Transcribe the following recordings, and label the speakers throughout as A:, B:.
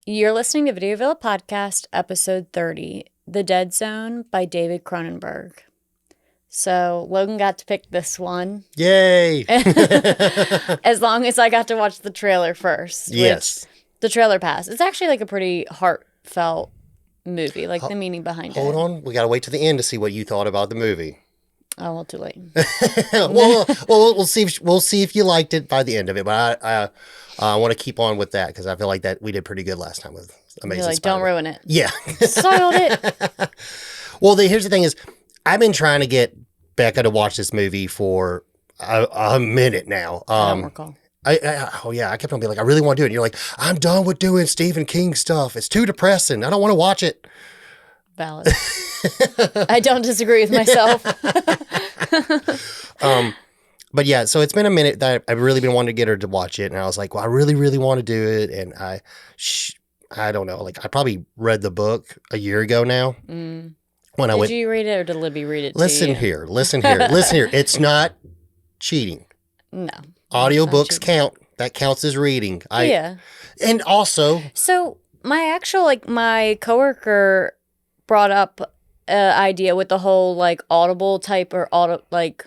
A: You're listening to Video Villa Podcast, episode 30, The Dead Zone by David Cronenberg. So Logan got to pick this one.
B: Yay!
A: As long as I got to watch the trailer first.
B: Yes.
A: Which the trailer passed. It's actually like a pretty heartfelt movie, like the meaning behind it.
B: Hold on. We got to wait to the end to see what you thought about the movie.
A: Oh, well, too late.
B: well, we'll see if you liked it by the end of it. But I want to keep on with that because I feel like that we did pretty good last time with Amazing
A: You're like,
B: Spider-Man.
A: don't ruin it.
B: Yeah.
A: Soiled it.
B: Well, here's the thing is, I've been trying to get Becca to watch this movie for a minute now.
A: I don't recall.
B: I kept on being like, I really want to do it. And you're like, I'm done with doing Stephen King stuff. It's too depressing. I don't want to watch it.
A: Valid. I don't disagree with myself.
B: But yeah, so it's been a minute that I've really been wanting to get her to watch it. And I was like, well, I really, really want to do it. And I don't know. Like, I probably read the book a year ago now.
A: Did you read it or did Libby read it to you?
B: Listen here. It's not cheating.
A: No.
B: Audiobooks count. That counts as reading.
A: Yeah.
B: And also.
A: So my coworker brought up an idea with the whole Audible type or audiobooks.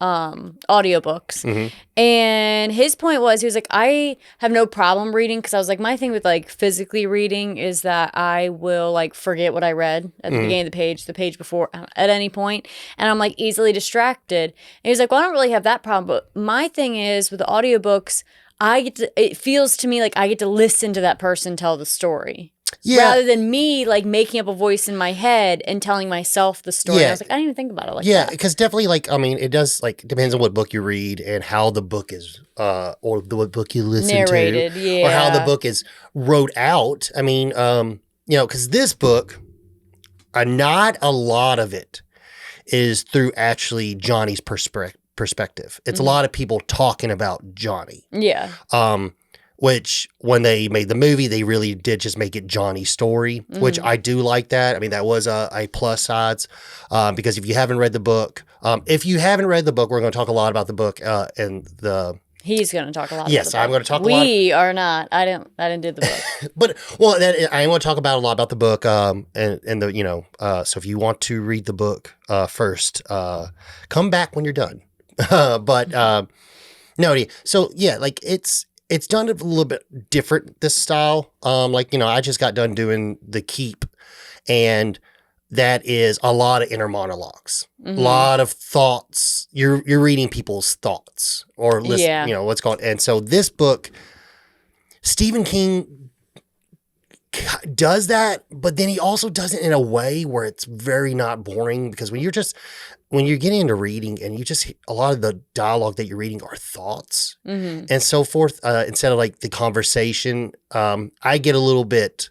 B: Mm-hmm.
A: And his point was, he was like, I have no problem reading because I was like, my thing with physically reading is that I will forget what I read at the beginning of the page before, at any point, and I'm easily distracted. And he was like, well, I don't really have that problem, but my thing is with the audiobooks, it feels to me like I get to listen to that person tell the story. Yeah. Rather than me making up a voice in my head and telling myself the story. Yeah. I was like, I didn't even think about it like that.
B: Yeah, because definitely it does depends on what book you read and how the book is or what book you listen
A: narrated,
B: to.
A: Yeah.
B: Or how the book is wrote out. I mean, because this book, not a lot of it is through actually Johnny's perspective. It's a lot of people talking about Johnny.
A: Yeah.
B: Which, when they made the movie, they really did just make it Johnny's story, which I do like that. I mean, that was a plus sides, because if you haven't read the book, we're going to talk a lot about the book and the...
A: He's going to talk a lot about
B: Yes,
A: the book.
B: I'm going to talk a lot.
A: We are not. I didn't do the book.
B: But, I want to talk about a lot about the book, and the, so if you want to read the book first, come back when you're done. It's done a little bit different, this style. I just got done doing The Keep, and that is a lot of inner monologues, a lot of thoughts. You're reading people's thoughts or listen, what's called. And so this book, Stephen King does that, but then he also does it in a way where it's very not boring, because when you're getting into reading and a lot of the dialogue that you're reading are thoughts and so forth, instead of the conversation, I get a little bit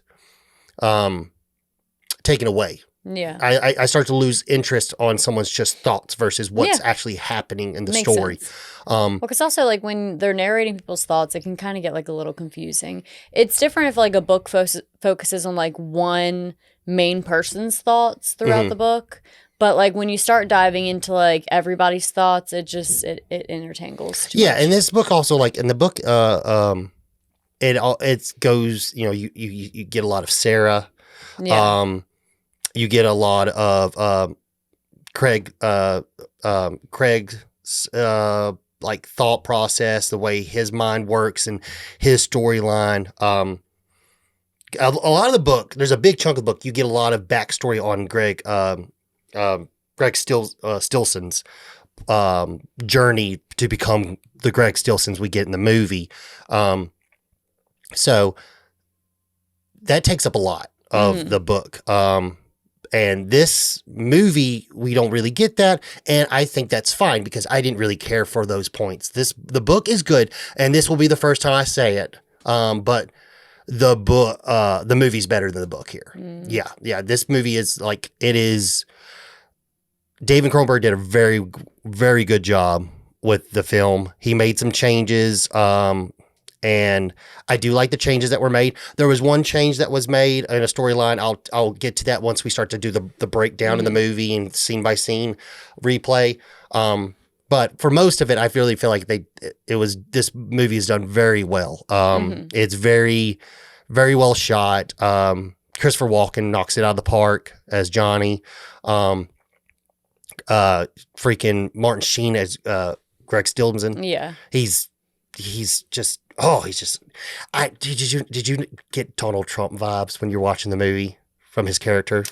B: taken away.
A: Yeah.
B: I start to lose interest on someone's just thoughts versus what's actually happening in the
A: Makes
B: story.
A: Well, because also when they're narrating people's thoughts, it can kind of get a little confusing. It's different if a book focuses on one main person's thoughts throughout the book. But when you start diving into everybody's thoughts, it intertangles too much.
B: And this book also in the book, it goes, you get a lot of Sarah.
A: Yeah.
B: You get a lot of Craig's thought process, the way his mind works and his storyline. A lot of the book, there's a big chunk of the book, you get a lot of backstory on Greg Stillson's journey to become the Greg Stillsons we get in the movie. So that takes up a lot of the book. And this movie, we don't really get that. And I think that's fine because I didn't really care for those points. The book is good, and this will be the first time I say it. But the movie's better than the book here. Yeah. This movie is it is. David Cronenberg did a very, very good job with the film. He made some changes, and I do like the changes that were made. There was one change that was made in a storyline. I'll get to that once we start to do the breakdown in the movie and scene by scene replay. But for most of it, I really feel like this movie is done very well. It's very, very well shot. Christopher Walken knocks it out of the park as Johnny. Freaking Martin Sheen as Greg Stillman.
A: Yeah.
B: He's just did you get Donald Trump vibes when you're watching the movie from his character?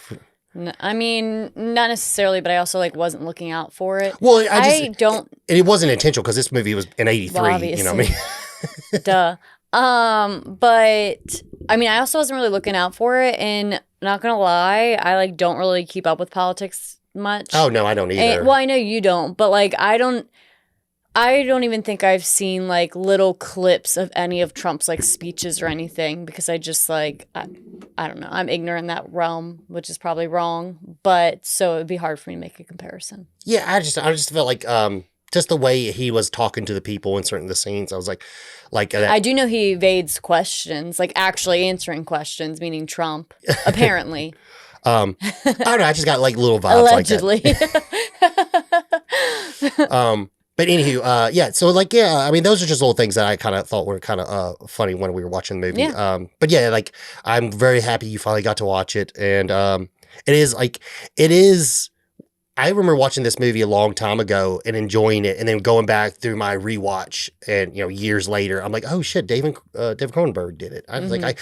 A: I mean, not necessarily, but I also like wasn't looking out for it.
B: Well,
A: I don't.
B: And it wasn't intentional because this movie was in '83.
A: Well,
B: you know what I mean?
A: Duh. But I mean, I also wasn't really looking out for it, and not gonna lie, I like don't really keep up with politics much.
B: Oh no, I don't either.
A: Well, I know you don't, but like I don't even think I've seen like little clips of any of Trump's like speeches or anything because I just like I don't know. I'm ignorant in that realm, which is probably wrong, but so it'd be hard for me to make a comparison.
B: Yeah, I just felt like just the way he was talking to the people in certain of the scenes, I was like
A: I do know he evades questions, like actually answering questions, meaning Trump, apparently.
B: I don't know. I just got like little vibes
A: Allegedly.
B: like that. But anywho, yeah. So like, yeah. I mean, those are just little things that I kind of thought were kind of funny when we were watching the movie.
A: Yeah.
B: But yeah, like I'm very happy you finally got to watch it, and it is. I remember watching this movie a long time ago and enjoying it, and then going back through my rewatch, and years later, I'm like, oh shit, David Cronenberg did it. I was like, I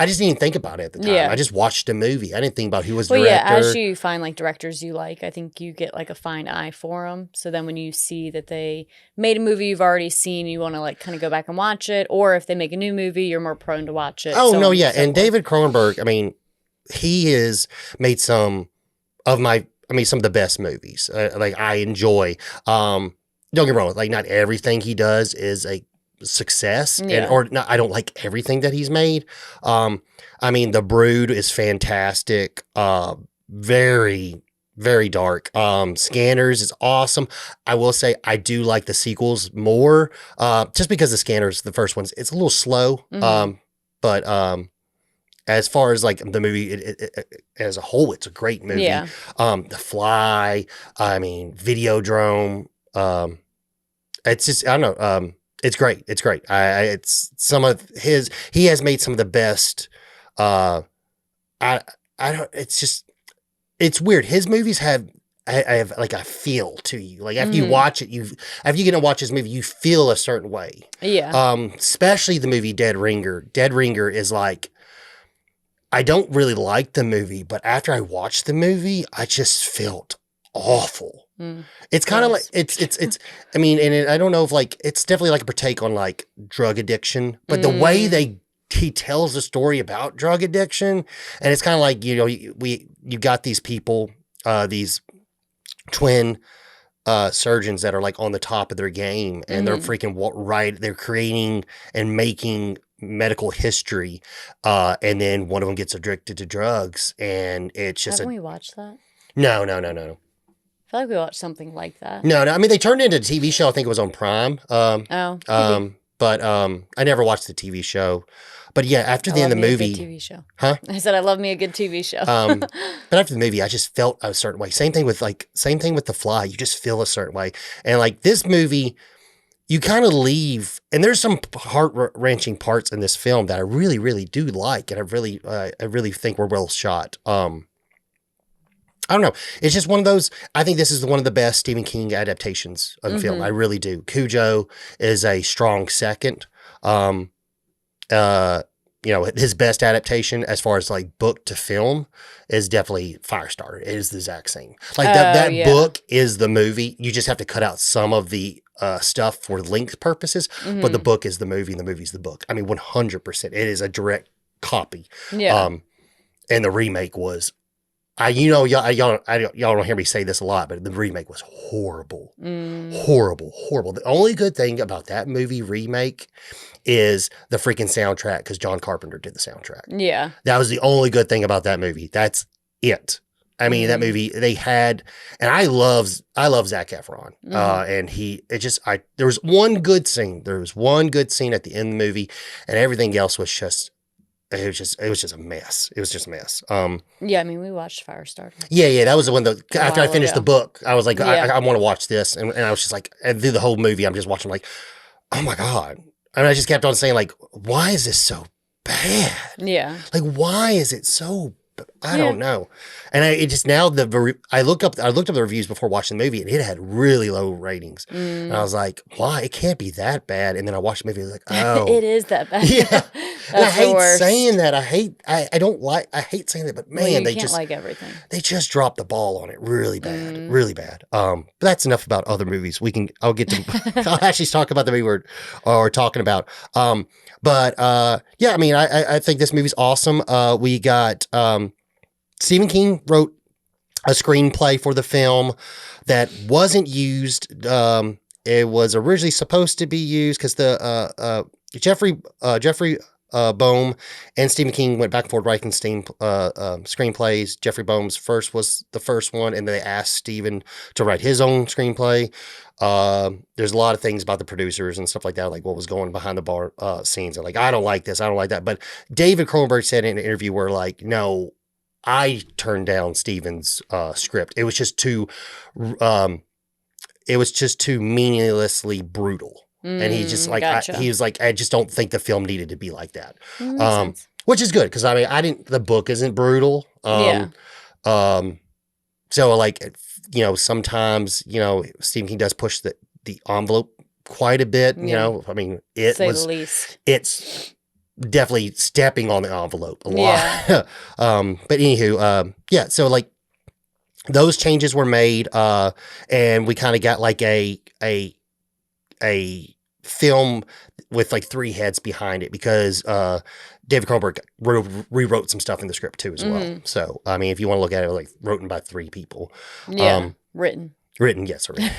B: just didn't even think about it at the time.
A: Yeah.
B: I just watched a movie. I didn't think about who was
A: Well,
B: director.
A: yeah, as you find like directors you like, I think you get like a fine eye for them. So then when you see that they made a movie you've already seen, you want to like kind of go back and watch it, or if they make a new movie, you're more prone to watch it.
B: Oh
A: so
B: no,
A: on
B: yeah,
A: so
B: and
A: forth.
B: David Cronenberg. I mean, he has made some of the best movies. Like I enjoy. Don't get me wrong. Like not everything he does is a success,
A: Yeah.
B: or not. I don't like everything that he's made. I mean, The Brood is fantastic. Very, very dark. Scanners is awesome. I will say I do like the sequels more. Just because the Scanners, the first one's, it's a little slow.
A: Mhm.
B: But as far as like the movie it, as a whole, it's a great movie.
A: Yeah.
B: The Fly, I mean, Videodrome. It's just, I don't know. It's great. It's great. It's some of his, he has made some of the best, I don't, it's just, it's weird. His movies have like a feel to you. Like after you watch it, after you get to watch his movie, you feel a certain way.
A: Yeah.
B: Especially the movie Dead Ringer. Dead Ringer is like, I don't really like the movie, but after I watched the movie, I just felt awful. It's kind of like it's. I mean, and I don't know if like it's definitely like a take on like drug addiction, but the way he tells the story about drug addiction, and it's kind of like you got these people, these twin surgeons that are like on the top of their game, and they're freaking right. They're creating and making medical history, and then one of them gets addicted to drugs, and it's just
A: Haven't we watched that?
B: No.
A: I feel like we watched something like that.
B: No. I mean, they turned it into a TV show. I think it was on Prime. But I never watched the TV show. But yeah, after the end of the movie,
A: a good TV show.
B: Huh?
A: I said I love me a good TV show.
B: But after the movie, I just felt a certain way. Same thing with The Fly. You just feel a certain way, and like this movie, you kind of leave, and there's some heart-wrenching parts in this film that I really, really do like, and I really think were well shot. I don't know. It's just one of those. I think this is one of the best Stephen King adaptations of the film. I really do. Cujo is a strong second. His best adaptation as far as like book to film is definitely Firestarter. It is the exact same. Like that book is the movie. You just have to cut out some of the stuff for length purposes, but the book is the movie and the movie's the book. I mean, 100%. It is a direct copy.
A: Yeah.
B: And the remake was, y'all don't hear me say this a lot, but the remake was horrible. Horrible. The only good thing about that movie remake is the freaking soundtrack, because John Carpenter did the soundtrack.
A: Yeah.
B: That was the only good thing about that movie. That's it. I mean, that movie, they had, and I love Zac Efron. And there was one good scene. There was one good scene at the end of the movie, and everything else was just, it was just a mess. It was just a mess.
A: Yeah, I mean, we watched Firestarter.
B: Yeah, that was the one that, after I finished
A: ago.
B: the book, I was like,
A: Yeah.
B: I want to watch this. And I was just like, and through the whole movie, I'm just watching like, oh my God. And I just kept on saying like, why is this so bad.
A: Yeah.
B: Like, why is it so? I
A: Yeah.
B: don't know. And it just now I looked up the reviews before watching the movie, and it had really low ratings. And I was like, why? It can't be that bad. And then I watched the movie, and I was like, oh,
A: It is that bad.
B: yeah.
A: That's
B: And I
A: the
B: hate
A: worst.
B: saying that. I hate saying that, but
A: Well,
B: man,
A: you
B: they
A: can't
B: just
A: like everything.
B: they just dropped the ball on it really bad, really bad. But that's enough about other movies. I'll get to, I'll actually talk about the movie we're talking about. Yeah, I mean, I think this movie's awesome. We got, Stephen King wrote a screenplay for the film that wasn't used. It was originally supposed to be used because Jeffrey Boehm and Stephen King went back and forth writing screenplays. Jeffrey Boehm's first was the first one, and they asked Stephen to write his own screenplay. There's a lot of things about the producers and stuff like that, like what was going behind the bar scenes. And like, I don't like this, I don't like that. But David Cronenberg said in an interview where like, no, I turned down Stephen's script. It was just too meaninglessly brutal. And he just like,
A: gotcha.
B: he was like, I just don't think the film needed to be like that.
A: Makes sense.
B: Which is good. Cause I mean, the book isn't brutal.
A: Yeah.
B: So like, sometimes, Stephen King does push the envelope quite a bit, I mean,
A: Say the least.
B: it's definitely stepping on the envelope a lot. Yeah. But anywho, yeah, so like those changes were made, and we kind of got like a film with like three heads behind it because David Cronenberg rewrote some stuff in the script too as well. So I mean, if you want to look at it, like written by three people.
A: Yeah, written,
B: yes, written.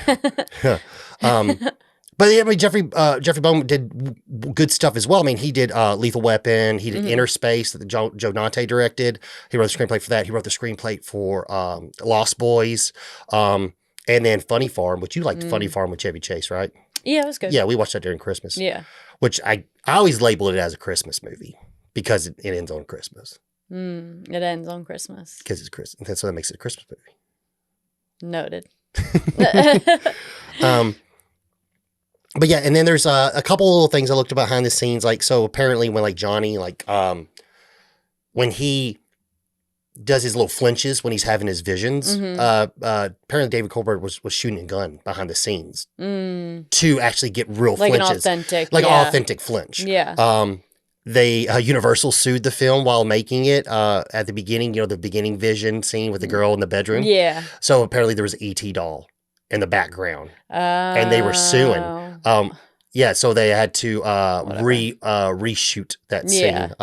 B: But I mean, Jeffrey Boehm did good stuff as well. I mean, he did Lethal Weapon. He did Inner Space that Joe Dante directed. He wrote the screenplay for that. He wrote the screenplay for Lost Boys, and then Funny Farm, which you liked. Funny Farm with Chevy Chase, right?
A: Yeah, it was good.
B: Yeah, we watched that during Christmas.
A: Yeah,
B: which I always label it as a Christmas movie because it ends on Christmas.
A: It ends on Christmas
B: because it's Christmas. That's what makes it a Christmas movie.
A: Noted.
B: But yeah, and then there's a couple little things I looked at behind the scenes. Like, so apparently when like Johnny, like, when he does his little flinches when he's having his visions, apparently David Cronenberg was shooting a gun behind the scenes to actually get real
A: like
B: flinches.
A: An authentic,
B: authentic flinch.
A: Yeah.
B: They Universal sued the film while making it at the beginning, the beginning vision scene with the girl in the bedroom.
A: Yeah.
B: So apparently there was an E.T. doll in the background. And they were suing. Yeah, so they had to reshoot that scene,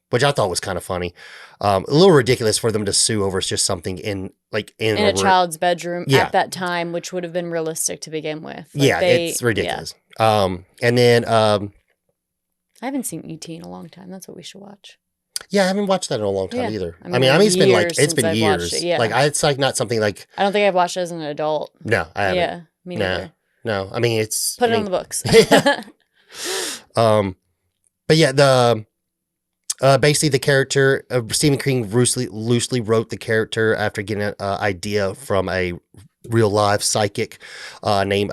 B: which I thought was kind of funny. A little ridiculous for them to sue over just something in a
A: child's bedroom at that time, which would have been realistic to begin with.
B: Like it's ridiculous. Yeah. And then
A: I haven't seen E.T. in a long time. That's what we should watch.
B: Yeah, I haven't watched that in a long time either.
A: I mean it's been
B: years. It's like not something like
A: I don't think I've watched it as an adult.
B: No, I haven't.
A: Yeah, me neither.
B: No. I mean
A: Put it on the books.
B: But yeah, basically the character Stephen King loosely wrote the character after getting an idea from a real live psychic named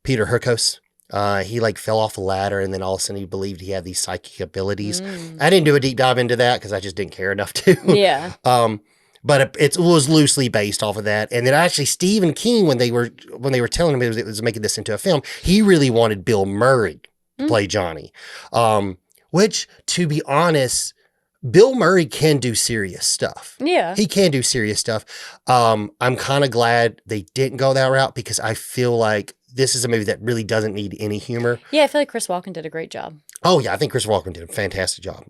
B: Peter Hurkos. He like fell off a ladder and then all of a sudden he believed he had these psychic abilities. I didn't do a deep dive into that because I just didn't care enough to.
A: Yeah.
B: But it was loosely based off of that. And then actually Stephen King, when they were telling him it was making this into a film, he really wanted Bill Murray to play Johnny. Which, to be honest, Bill Murray can do serious stuff.
A: Yeah.
B: He can do serious stuff. I'm kind of glad they didn't go that route because I feel like this is a movie that really doesn't need any humor.
A: Yeah, I feel like Chris Walken did a great job.
B: Oh, yeah. I think Chris Walken did a fantastic job.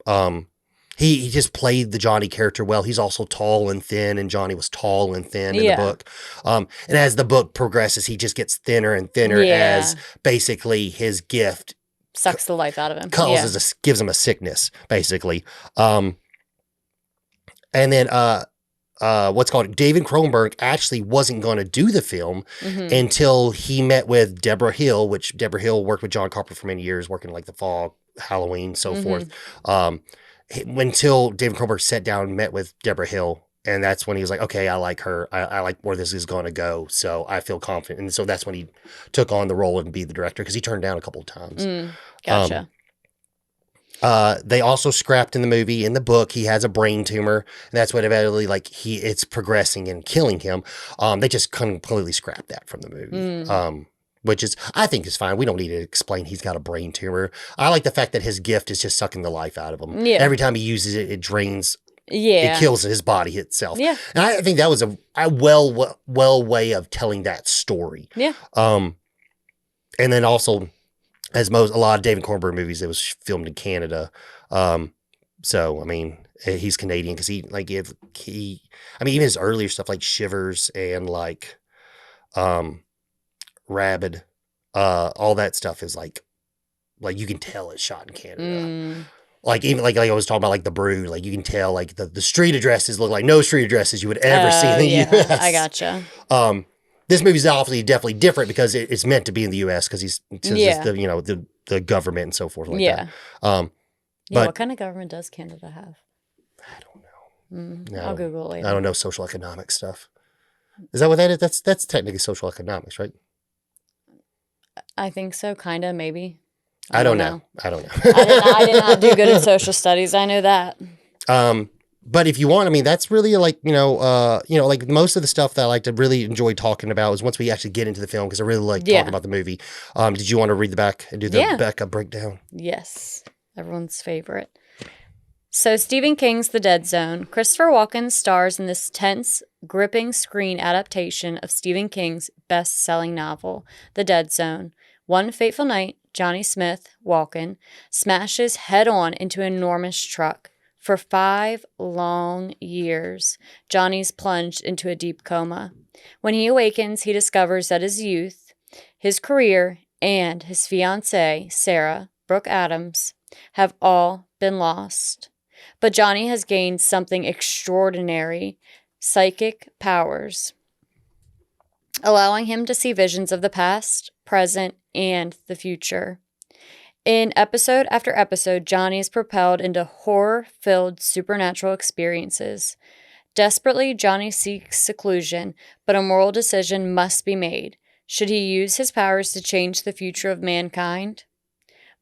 B: He just played the Johnny character well. He's also tall and thin, and Johnny was tall and thin in the book. And as the book progresses, he just gets thinner and thinner as basically his gift
A: sucks the life out of him.
B: Gives him a sickness, basically. And then David Cronenberg actually wasn't going to do the film until he met with Deborah Hill, which Deborah Hill worked with John Carpenter for many years, working like The Fog, Halloween, so forth. Until David Cronenberg sat down and met with Deborah Hill. And that's when he was like, okay, I like her. I like where this is going to go. So I feel confident. And so that's when he took on the role and be the director because he turned down a couple of times.
A: Gotcha.
B: They also scrapped in the movie, in the book, he has a brain tumor, and that's what eventually, like, it's progressing and killing him. They just completely scrapped that from the movie. Which is, I think, is fine. We don't need to explain he's got a brain tumor. I like the fact that his gift is just sucking the life out of him.
A: Yeah.
B: Every time he uses it, it drains.
A: Yeah.
B: It kills his body itself.
A: Yeah.
B: And I think that was a well way of telling that story.
A: Yeah.
B: And then also, as a lot of David Cronenberg movies, it was filmed in Canada. So, I mean, he's Canadian because even his earlier stuff like Shivers and like, Rabid, all that stuff is like you can tell it's shot in Canada. Like even like I was talking about like The Brood, like you can tell like the street addresses look like no street addresses you would ever see in the U.S.
A: I gotcha.
B: This movie's obviously definitely different because it's meant to be in the U.S. because it's the government and so forth like that. But
A: what kind of government does Canada have?
B: I don't know.
A: I'll Google it later.
B: I don't know social economic stuff. Is that what that is? That's technically social economics, right?
A: I think so, kind of, maybe.
B: I don't know. I
A: did not do good in social studies. I know that.
B: But if you want, I mean, that's really like, like most of the stuff that I like to really enjoy talking about is once we actually get into the film, because I really like talking about the movie. Did you want to read the back and do the back breakdown?
A: Yes. Everyone's favorite. So Stephen King's The Dead Zone. Christopher Walken stars in this tense, gripping screen adaptation of Stephen King's best-selling novel, The Dead Zone. One fateful night, Johnny Smith, Walken, smashes head-on into an enormous truck. For 5 long years, Johnny's plunged into a deep coma. When he awakens, he discovers that his youth, his career, and his fiancée, Sarah, Brooke Adams, have all been lost. But Johnny has gained something extraordinary, psychic powers, allowing him to see visions of the past, present, and the future. In episode after episode, Johnny is propelled into horror-filled supernatural experiences. Desperately, Johnny seeks seclusion, but a moral decision must be made. Should he use his powers to change the future of mankind?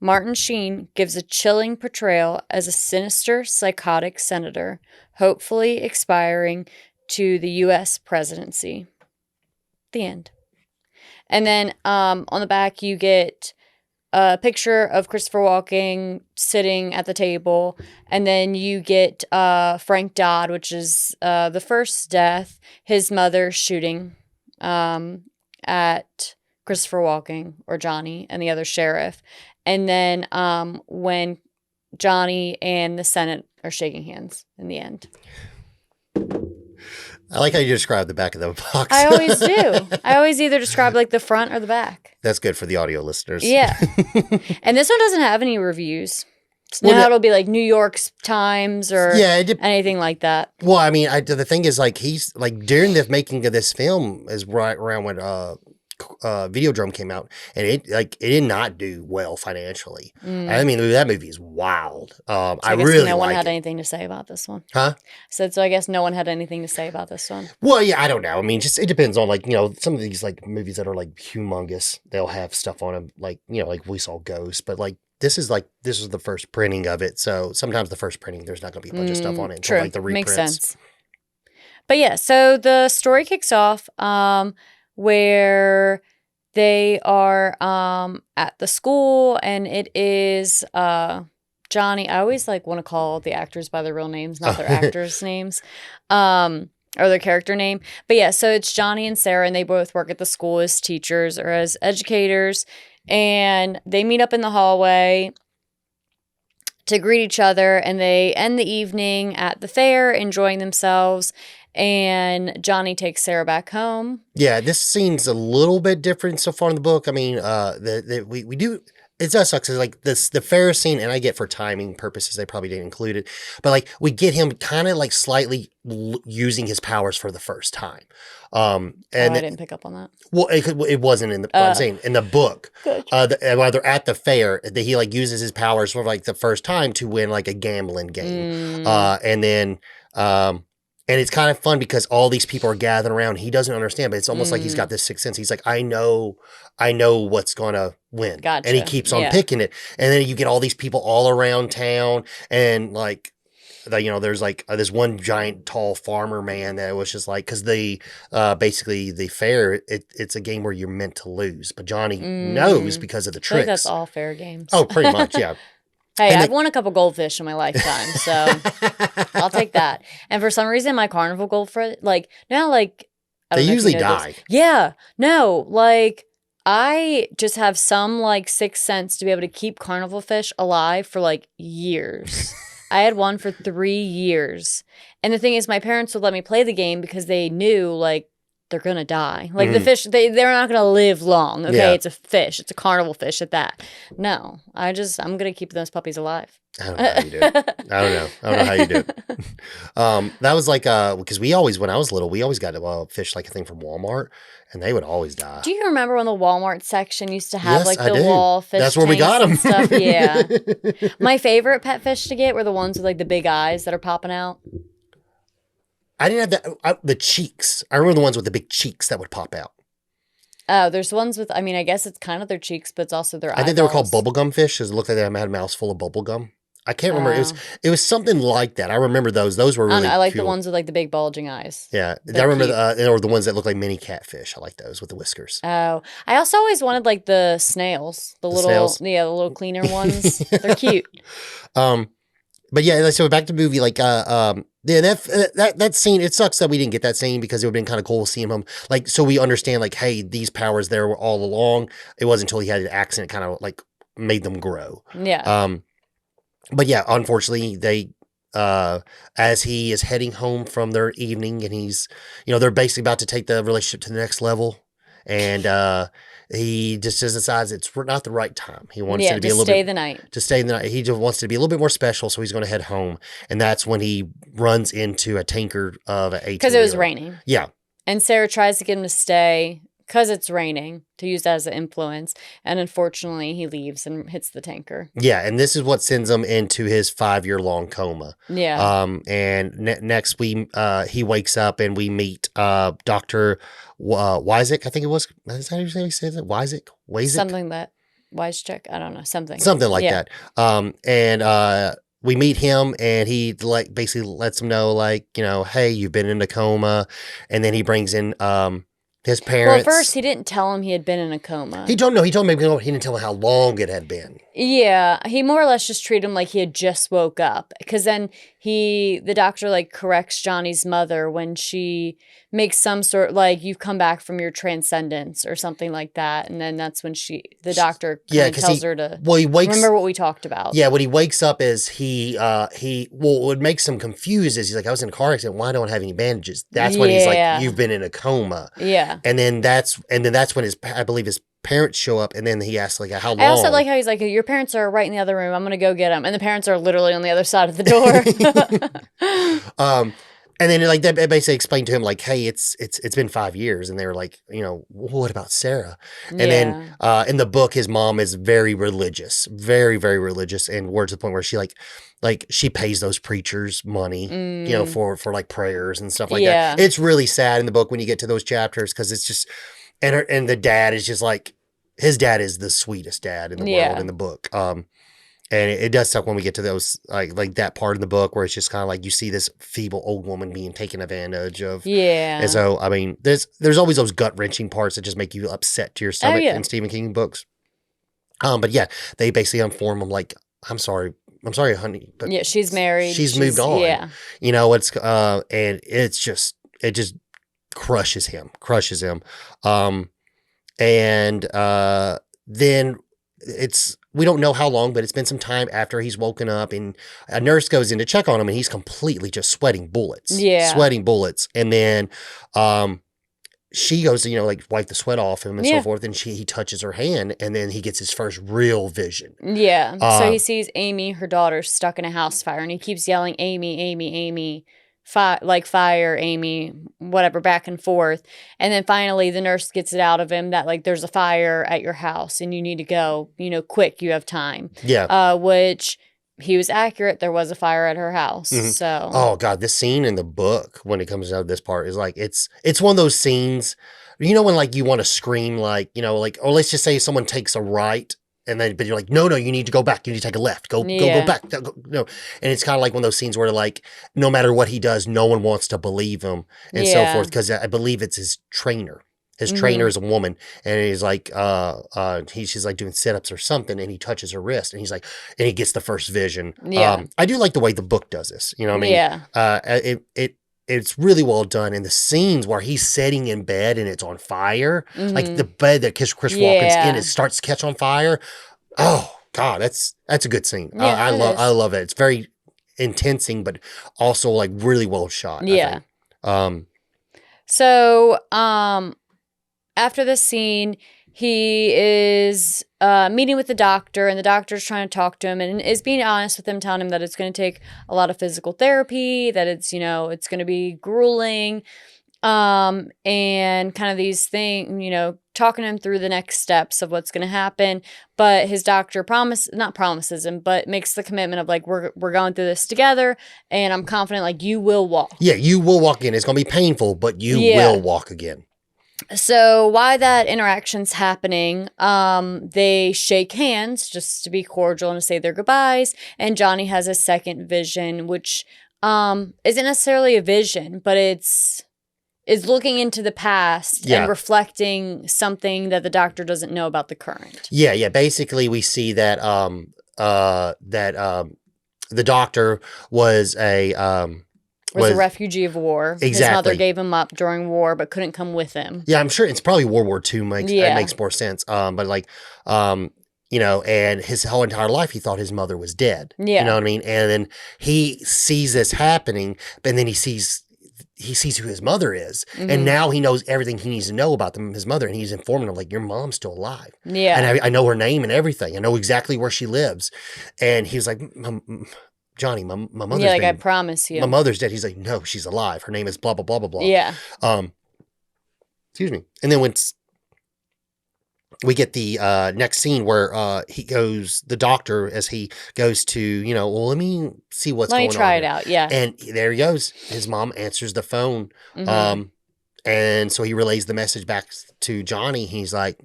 A: Martin Sheen gives a chilling portrayal as a sinister, psychotic senator, hopefully aspiring to the U.S. presidency. The end. And then on the back, you get a picture of Christopher Walken sitting at the table. And then you get Frank Dodd, which is the first death, his mother shooting at Christopher Walken, or Johnny, and the other sheriff. And then when Johnny and the Senate are shaking hands in the end.
B: I like how you describe the back of the box.
A: I always do. I always either describe like the front or the back.
B: That's good for the audio listeners.
A: Yeah. And this one doesn't have any reviews. So now it'll be like New York Times or anything like that.
B: Well, I mean, the thing is, like, he's like during the making of this film is right around when Videodrome came out, and it did not do well financially. I mean, that movie is wild.
A: So
B: I really
A: no one
B: like
A: had
B: it.
A: anything to say about this one,
B: huh?
A: So I guess no one had anything to say about this one.
B: Well, yeah, I don't know. I mean, just it depends on like some of these like movies that are like humongous. They'll have stuff on them like like we saw Ghost, but like this is the first printing of it. So sometimes the first printing there's not going to be a bunch of stuff on it until like the reprints.
A: Makes sense. But yeah, so the story kicks off where they are at the school, and it is Johnny. I always like want to call the actors by their real names, not their actors' names, or their character name. But yeah, so it's Johnny and Sarah, and they both work at the school as teachers or as educators, and they meet up in the hallway to greet each other, and they end the evening at the fair, enjoying themselves. And Johnny takes Sarah back home. Yeah,
B: this scene's a little bit different so far in the book. I mean, we do. It does suck. Cause like the fair scene, and I get for timing purposes, they probably didn't include it, but like we get him kind of like slightly using his powers for the first time. And
A: I didn't pick up on that.
B: Well, it wasn't in the. I'm saying in the book. While they're at the fair, that he like uses his powers for like the first time to win like a gambling game, and then. And it's kind of fun because all these people are gathered around. He doesn't understand, but it's almost like he's got this sixth sense. He's like, I know what's going to win.
A: Gotcha.
B: And he keeps on
A: Yeah.
B: picking it. And then you get all these people all around town. And like, there's like this one giant tall farmer man that was just like, because basically the fair, it's a game where you're meant to lose. But Johnny knows because of the
A: I feel like
B: tricks.
A: that's all fair games.
B: Oh, pretty much, yeah.
A: Hey, I've won a couple goldfish in my lifetime, so I'll take that. And for some reason, my carnival goldfish, like, now, like, I
B: They
A: don't know if
B: usually
A: you know
B: die.
A: this. Yeah, no, like, I just have some, like, sixth sense to be able to keep carnival fish alive for, like, years. I had one for 3 years. And the thing is, my parents would let me play the game because they knew, like, they're going to die. Like, the fish, they're not going to live long. Okay, yeah. It's a fish. It's a carnival fish at that. No, I'm going to keep those puppies alive.
B: I don't know how you do it. I don't know how you do it. That was like, because we always, when I was little, we always got fish, like a thing from Walmart, and they would always die.
A: Do you remember when the Walmart section used to have
B: Yes,
A: like the wall fish?
B: That's where we got them.
A: Stuff? Yeah. My favorite pet fish to get were the ones with like the big eyes that are popping out.
B: I didn't have the cheeks. I remember the ones with the big cheeks that would pop out.
A: Oh, there's ones with, I mean, I guess it's kind of their cheeks, but it's also their eyeballs.
B: I think they were called bubblegum fish because it looked like they had a mouth full of bubblegum. I can't remember. It was something like that. I remember those. Those were really
A: I like
B: cool.
A: the ones with like the big bulging eyes.
B: Yeah. I remember or the ones that look like mini catfish. I like those with the whiskers.
A: Oh, I also always wanted like the snails, the little snails. Yeah, the little cleaner ones. They're cute.
B: But yeah, so back to the movie, like, yeah, that scene, it sucks that we didn't get that scene because it would have been kind of cool seeing him, like, so we understand, like, hey, these powers there were all along. It wasn't until he had an accident kind of, like, made them grow.
A: Yeah.
B: But yeah, unfortunately, they, as he is heading home from their evening and he's, they're basically about to take the relationship to the next level. And, he just decides it's not the right time. He wants it to be a little bit to stay the night. He just wants it to be a little bit more special, so he's going to head home, and that's when he runs into a tanker of a
A: because it was raining.
B: Yeah,
A: and Sarah tries to get him to stay because it's raining to use that as an influence, and unfortunately, he leaves and hits the tanker.
B: Yeah, and this is what sends him into his 5-year-long coma.
A: Yeah.
B: And next he wakes up and we meet Dr. Wyzik, I think it was. Is that how you say it? Wyzik?
A: Something that Wyzik. I don't know. Something
B: like that. And we meet him and he like basically lets him know, like, hey, you've been in a coma, and then he brings in his parents.
A: Well, first he didn't tell him he had been in a coma.
B: He told him he didn't tell him how long it had been.
A: Yeah, he more or less just treated him like he had just woke up, because then the doctor like corrects Johnny's mother when she makes some sort, like, you've come back from your transcendence or something like that, and then that's when the doctor tells her to remember what we talked about.
B: Yeah, when he wakes up is what makes him confused is he's like, I was in a car accident, why don't I have any bandages? That's when he's like, you've been in a coma.
A: Yeah.
B: And then that's when I believe his parents show up, and then he asks, like, how long?
A: I also like how he's like, your parents are right in the other room, I'm gonna go get them, and the parents are literally on the other side of the door.
B: And then like that basically explained to him, like, hey, it's been 5 years, and they were like, what about Sarah? And then in the book, his mom is very religious, very, very religious, and we're to the point where she like she pays those preachers money, for like prayers and stuff like that. It's really sad in the book when you get to those chapters, because it's just and the dad is just like, his dad is the sweetest dad in the world in the book. And it does suck when we get to those, like that part in the book where it's just kind of like you see this feeble old woman being taken advantage of.
A: Yeah.
B: And so, I mean, there's always those gut-wrenching parts that just make you upset to your stomach in Stephen King books. But yeah, they basically inform him, like, I'm sorry, honey. But
A: yeah, she's married.
B: She's moved on.
A: Yeah.
B: And it just crushes him. And then we don't know how long, but it's been some time after he's woken up, and a nurse goes in to check on him, and he's completely just sweating bullets. And then she goes to, like, wipe the sweat off him and so forth, and he touches her hand, and then he gets his first real vision.
A: Yeah. So he sees Amy, her daughter, stuck in a house fire, and he keeps yelling, Amy, Amy, Amy. Fire, Amy, whatever, back and forth. And then finally the nurse gets it out of him that, like, there's a fire at your house and you need to go, quick, you have time.
B: Yeah.
A: Which he was accurate. There was a fire at her house. So
B: Oh God, this scene in the book when it comes out of this part is like it's one of those scenes, you know, when like you want to scream, like, you know, like, or let's just say someone takes a right and then but you're like, no, you need to go back, you need to take a left, go back, no. And it's kind of like one of those scenes where like no matter what he does, no one wants to believe him and so forth, because I believe it's his trainer. His trainer is a woman, and he's like, she's like doing sit-ups or something, and he touches her wrist, and he's like, and he gets the first vision.
A: Yeah.
B: I do like the way the book does this. You know what I mean?
A: Yeah.
B: It's really well done. And the scenes where he's sitting in bed and it's on fire, like the bed that Chris Walken's in, it starts to catch on fire. Oh God, that's a good scene.
A: Yeah,
B: I love it. It's very intensing, but also like really well shot.
A: Yeah.
B: I think.
A: So, after this scene, he is meeting with the doctor, and the doctor's trying to talk to him and is being honest with him, telling him that it's going to take a lot of physical therapy, that it's, you know, it's going to be grueling, and kind of these things, you know, talking him through the next steps of what's going to happen. But his doctor not promises him, but makes the commitment of like, we're going through this together, and I'm confident like you will walk.
B: Yeah, you will walk again. It's going to be painful, but you will walk again.
A: So while that interaction's happening, they shake hands just to be cordial and to say their goodbyes. And Johnny has a second vision, which isn't necessarily a vision, but is looking into the past and reflecting something that the doctor doesn't know about the current. Yeah.
B: Basically, we see that the doctor was
A: was a refugee of war.
B: Exactly.
A: His mother gave him up during war, but couldn't come with him.
B: Yeah, I'm sure it's probably World War II. It makes more sense. But like, you know, and his whole entire life, he thought his mother was dead.
A: Yeah.
B: You know what I mean? And then he sees this happening, and then he sees who his mother is. And now he knows everything he needs to know about his mother. And he's informing him like, your mom's still alive.
A: Yeah.
B: And I know her name and everything. I know exactly where she lives. And he was like, Johnny, my mother's
A: like, I promise you.
B: My mother's dead. He's like, no, she's alive. Her name is blah, blah, blah, blah, blah.
A: Yeah.
B: Excuse me. And then when we get the next scene where the doctor, as he goes to, you know, well, let me see what's going on.
A: Let me try it out. Yeah.
B: And there he goes. His mom answers the phone. And so he relays the message back to Johnny. He's like,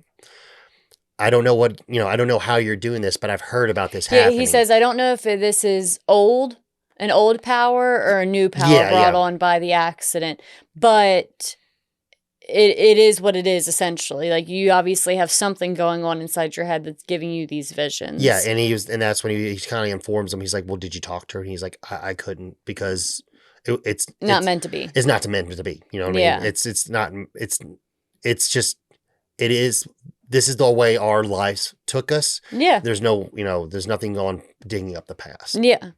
B: I don't know how you're doing this, but I've heard about this happening.
A: Yeah, he says, I don't know if this is an old power or a new power brought on by the accident, but it is what it is, essentially. Like, you obviously have something going on inside your head that's giving you these visions.
B: Yeah, and that's when he kind of informs him. He's like, well, did you talk to her? And he's like, I couldn't, because it's
A: not meant to be.
B: It's not meant to be. You know what I mean? It's just, it is. This is the way our lives took us.
A: Yeah.
B: There's nothing on digging up the past.
A: Yeah.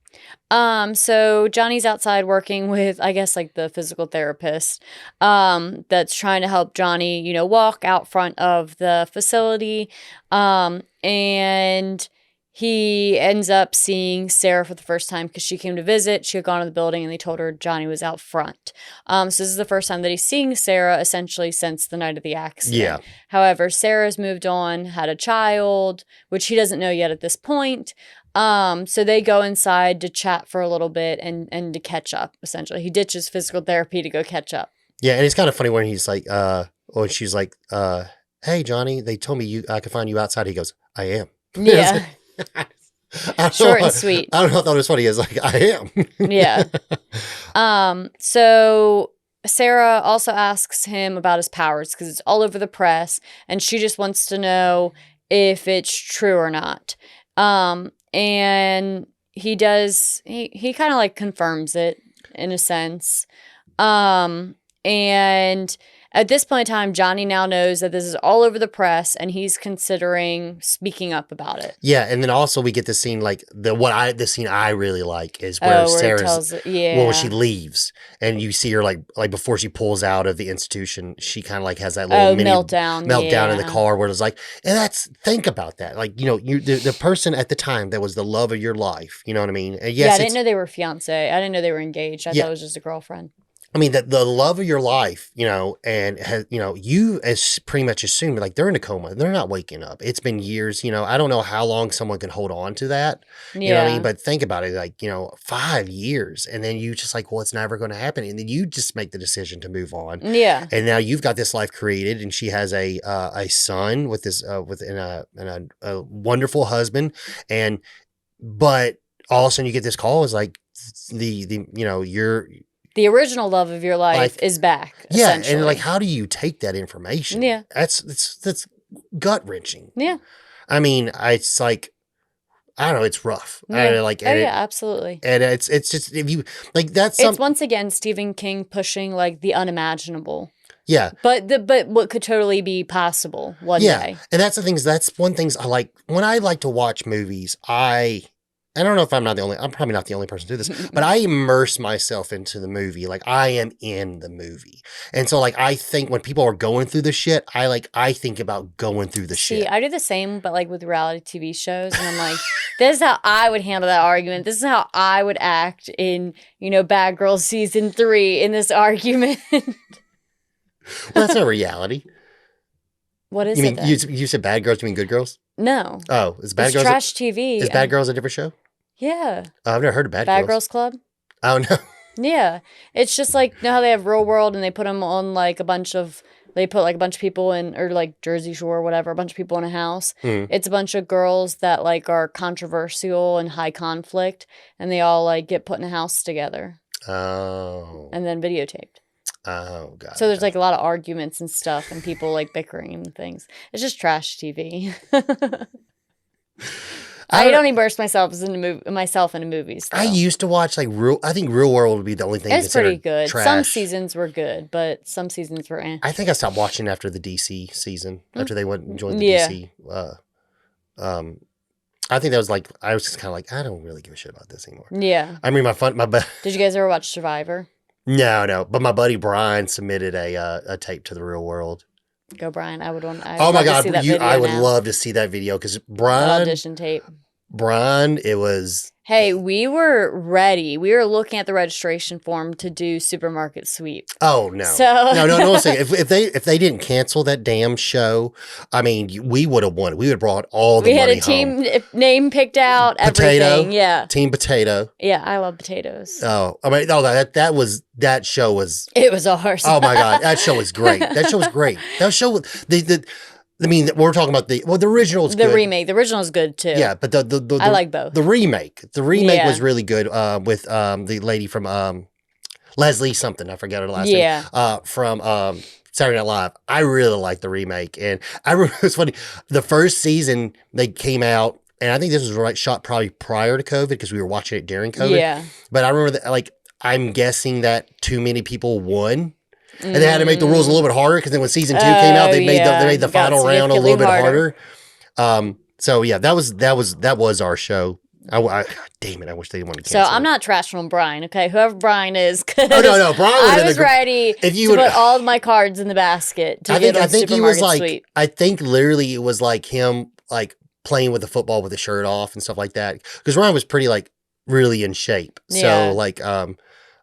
A: So Johnny's outside working with, I guess, like the physical therapist, that's trying to help Johnny, you know, walk out front of the facility. And he ends up seeing Sarah for the first time because she came to visit. She had gone to the building and they told her Johnny was out front. So this is the first time that he's seeing Sarah essentially since the night of the accident.
B: Yeah.
A: However, Sarah's moved on, had a child, which he doesn't know yet at this point. So they go inside to chat for a little bit and to catch up, essentially. He ditches physical therapy to go catch up.
B: Yeah, and it's kind of funny when he's like, or she's like, hey, Johnny, they told me I could find you outside. He goes, I am.
A: Yeah. Short and sweet.
B: I don't know. I thought it was funny. It's like, I am.
A: Yeah. So Sarah also asks him about his powers because it's all over the press, and she just wants to know if it's true or not. And he does. He kind of like confirms it in a sense. And at this point in time, Johnny now knows that this is all over the press, and he's considering speaking up about it.
B: Yeah, and then also we get the scene like the scene I really like is where Sarah's when she leaves, and you see her like before she pulls out of the institution, she kind of like has that little mini meltdown in the car where it's like, and think about that, like, you know, the person at the time that was the love of your life, you know what I mean? And yes,
A: I didn't know they were fiance. I didn't know they were engaged. I thought it was just a girlfriend.
B: I mean, the love of your life, and you as pretty much assume like they're in a coma, they're not waking up. It's been years, I don't know how long someone can hold on to that, you know what I mean?
A: Yeah.
B: But think about it, like, 5 years, and then you just like, well, it's never going to happen, and then you just make the decision to move on,
A: Yeah.
B: and now you've got this life created, and she has a son with this a wonderful husband, but all of a sudden you get this call is like you're
A: The original love of your life
B: like,
A: is back.
B: yeah, and
A: Essentially.
B: like, how do you take that information?
A: Yeah.
B: That's gut wrenching.
A: Yeah.
B: I mean, it's like, I don't know, it's rough.
A: Yeah.
B: Like,
A: Oh yeah, absolutely.
B: and it's just, if you like,
A: It's once again Stephen King pushing like the unimaginable.
B: yeah,
A: But what could totally be possible one day.
B: and that's the things. That's one things I like when I like to watch movies. I don't know if I'm probably not the only person to do this, but I immerse myself into the movie. Like, I am in the movie. And so like, I think when people are going through the shit, I think about going through the
A: See,
B: shit.
A: I do the same, but like with reality TV shows, and I'm like, this is how I would handle that argument. This is how I would act in, Bad Girls season 3 in this argument.
B: Well, that's not reality.
A: What is
B: You
A: it
B: mean,
A: then?
B: you said Bad Girls, you mean Good Girls?
A: No.
B: Oh, is Bad
A: It's
B: Girls
A: trash TV.
B: Is Bad Girls a different show?
A: Yeah.
B: Oh, I've never heard of Bad
A: Bad
B: Girls.
A: Girls Club?
B: Oh, no.
A: Yeah. It's just like, how they have Real World and they put them on like they put like a bunch of people in, or like Jersey Shore or whatever, a bunch of people in a house. It's a bunch of girls that like are controversial and high conflict, and they all like get put in a house together.
B: Oh.
A: And then videotaped.
B: Oh, God.
A: So there's like a lot of arguments and stuff and people like bickering and things. It's just trash TV. I don't immerse myself in movies. Though.
B: I used to watch like I think Real World would be the only thing.
A: It's pretty good.
B: Trash.
A: Some seasons were good, but some seasons were eh.
B: I think I stopped watching after the DC season, after they went and joined the DC. I think that was like, I was just kind of like, I don't really give a shit about this anymore.
A: Yeah.
B: I mean,
A: Did you guys ever watch Survivor?
B: No, but my buddy Brian submitted a tape to the Real World.
A: Go, Brian.
B: Oh my God, I would love to see that video because Brian
A: audition tape.
B: It was.
A: Hey, we were ready. We were looking at the registration form to do Supermarket Sweep.
B: Oh no!
A: So
B: No. If they didn't cancel that damn show, I mean, we would have won. We would have brought all the money home.
A: We had a team name picked out.
B: Potato,
A: everything. Yeah.
B: Team Potato.
A: Yeah, I love potatoes.
B: Oh, I mean, no, that show was.
A: It was ours.
B: Oh my God, that show was great. That show was great. That show I mean, we're talking about the original is good.
A: The remake. The original is good too.
B: Yeah, but
A: I like both.
B: The remake was really good. With the lady from Leslie something, I forgot her last name.
A: Yeah.
B: From Saturday Night Live. I really like the remake, and I remember it's funny. The first season they came out, and I think this was shot probably prior to COVID because we were watching it during COVID.
A: Yeah.
B: But I remember that, like, I'm guessing that too many people won. And they had to make the rules a little bit harder because then when season 2 came out, they made the final round a little bit harder. So yeah, that was our show. Damn it! I wish they didn't want to cancel.
A: So I'm not trashing on Brian. Okay, whoever Brian is.
B: Oh no, Brian.
A: I was ready to put all of my cards in the basket. I think he was like. Sweep.
B: I think literally it was like him like playing with the football with the shirt off and stuff like that. Because Ryan was pretty like really in shape. So like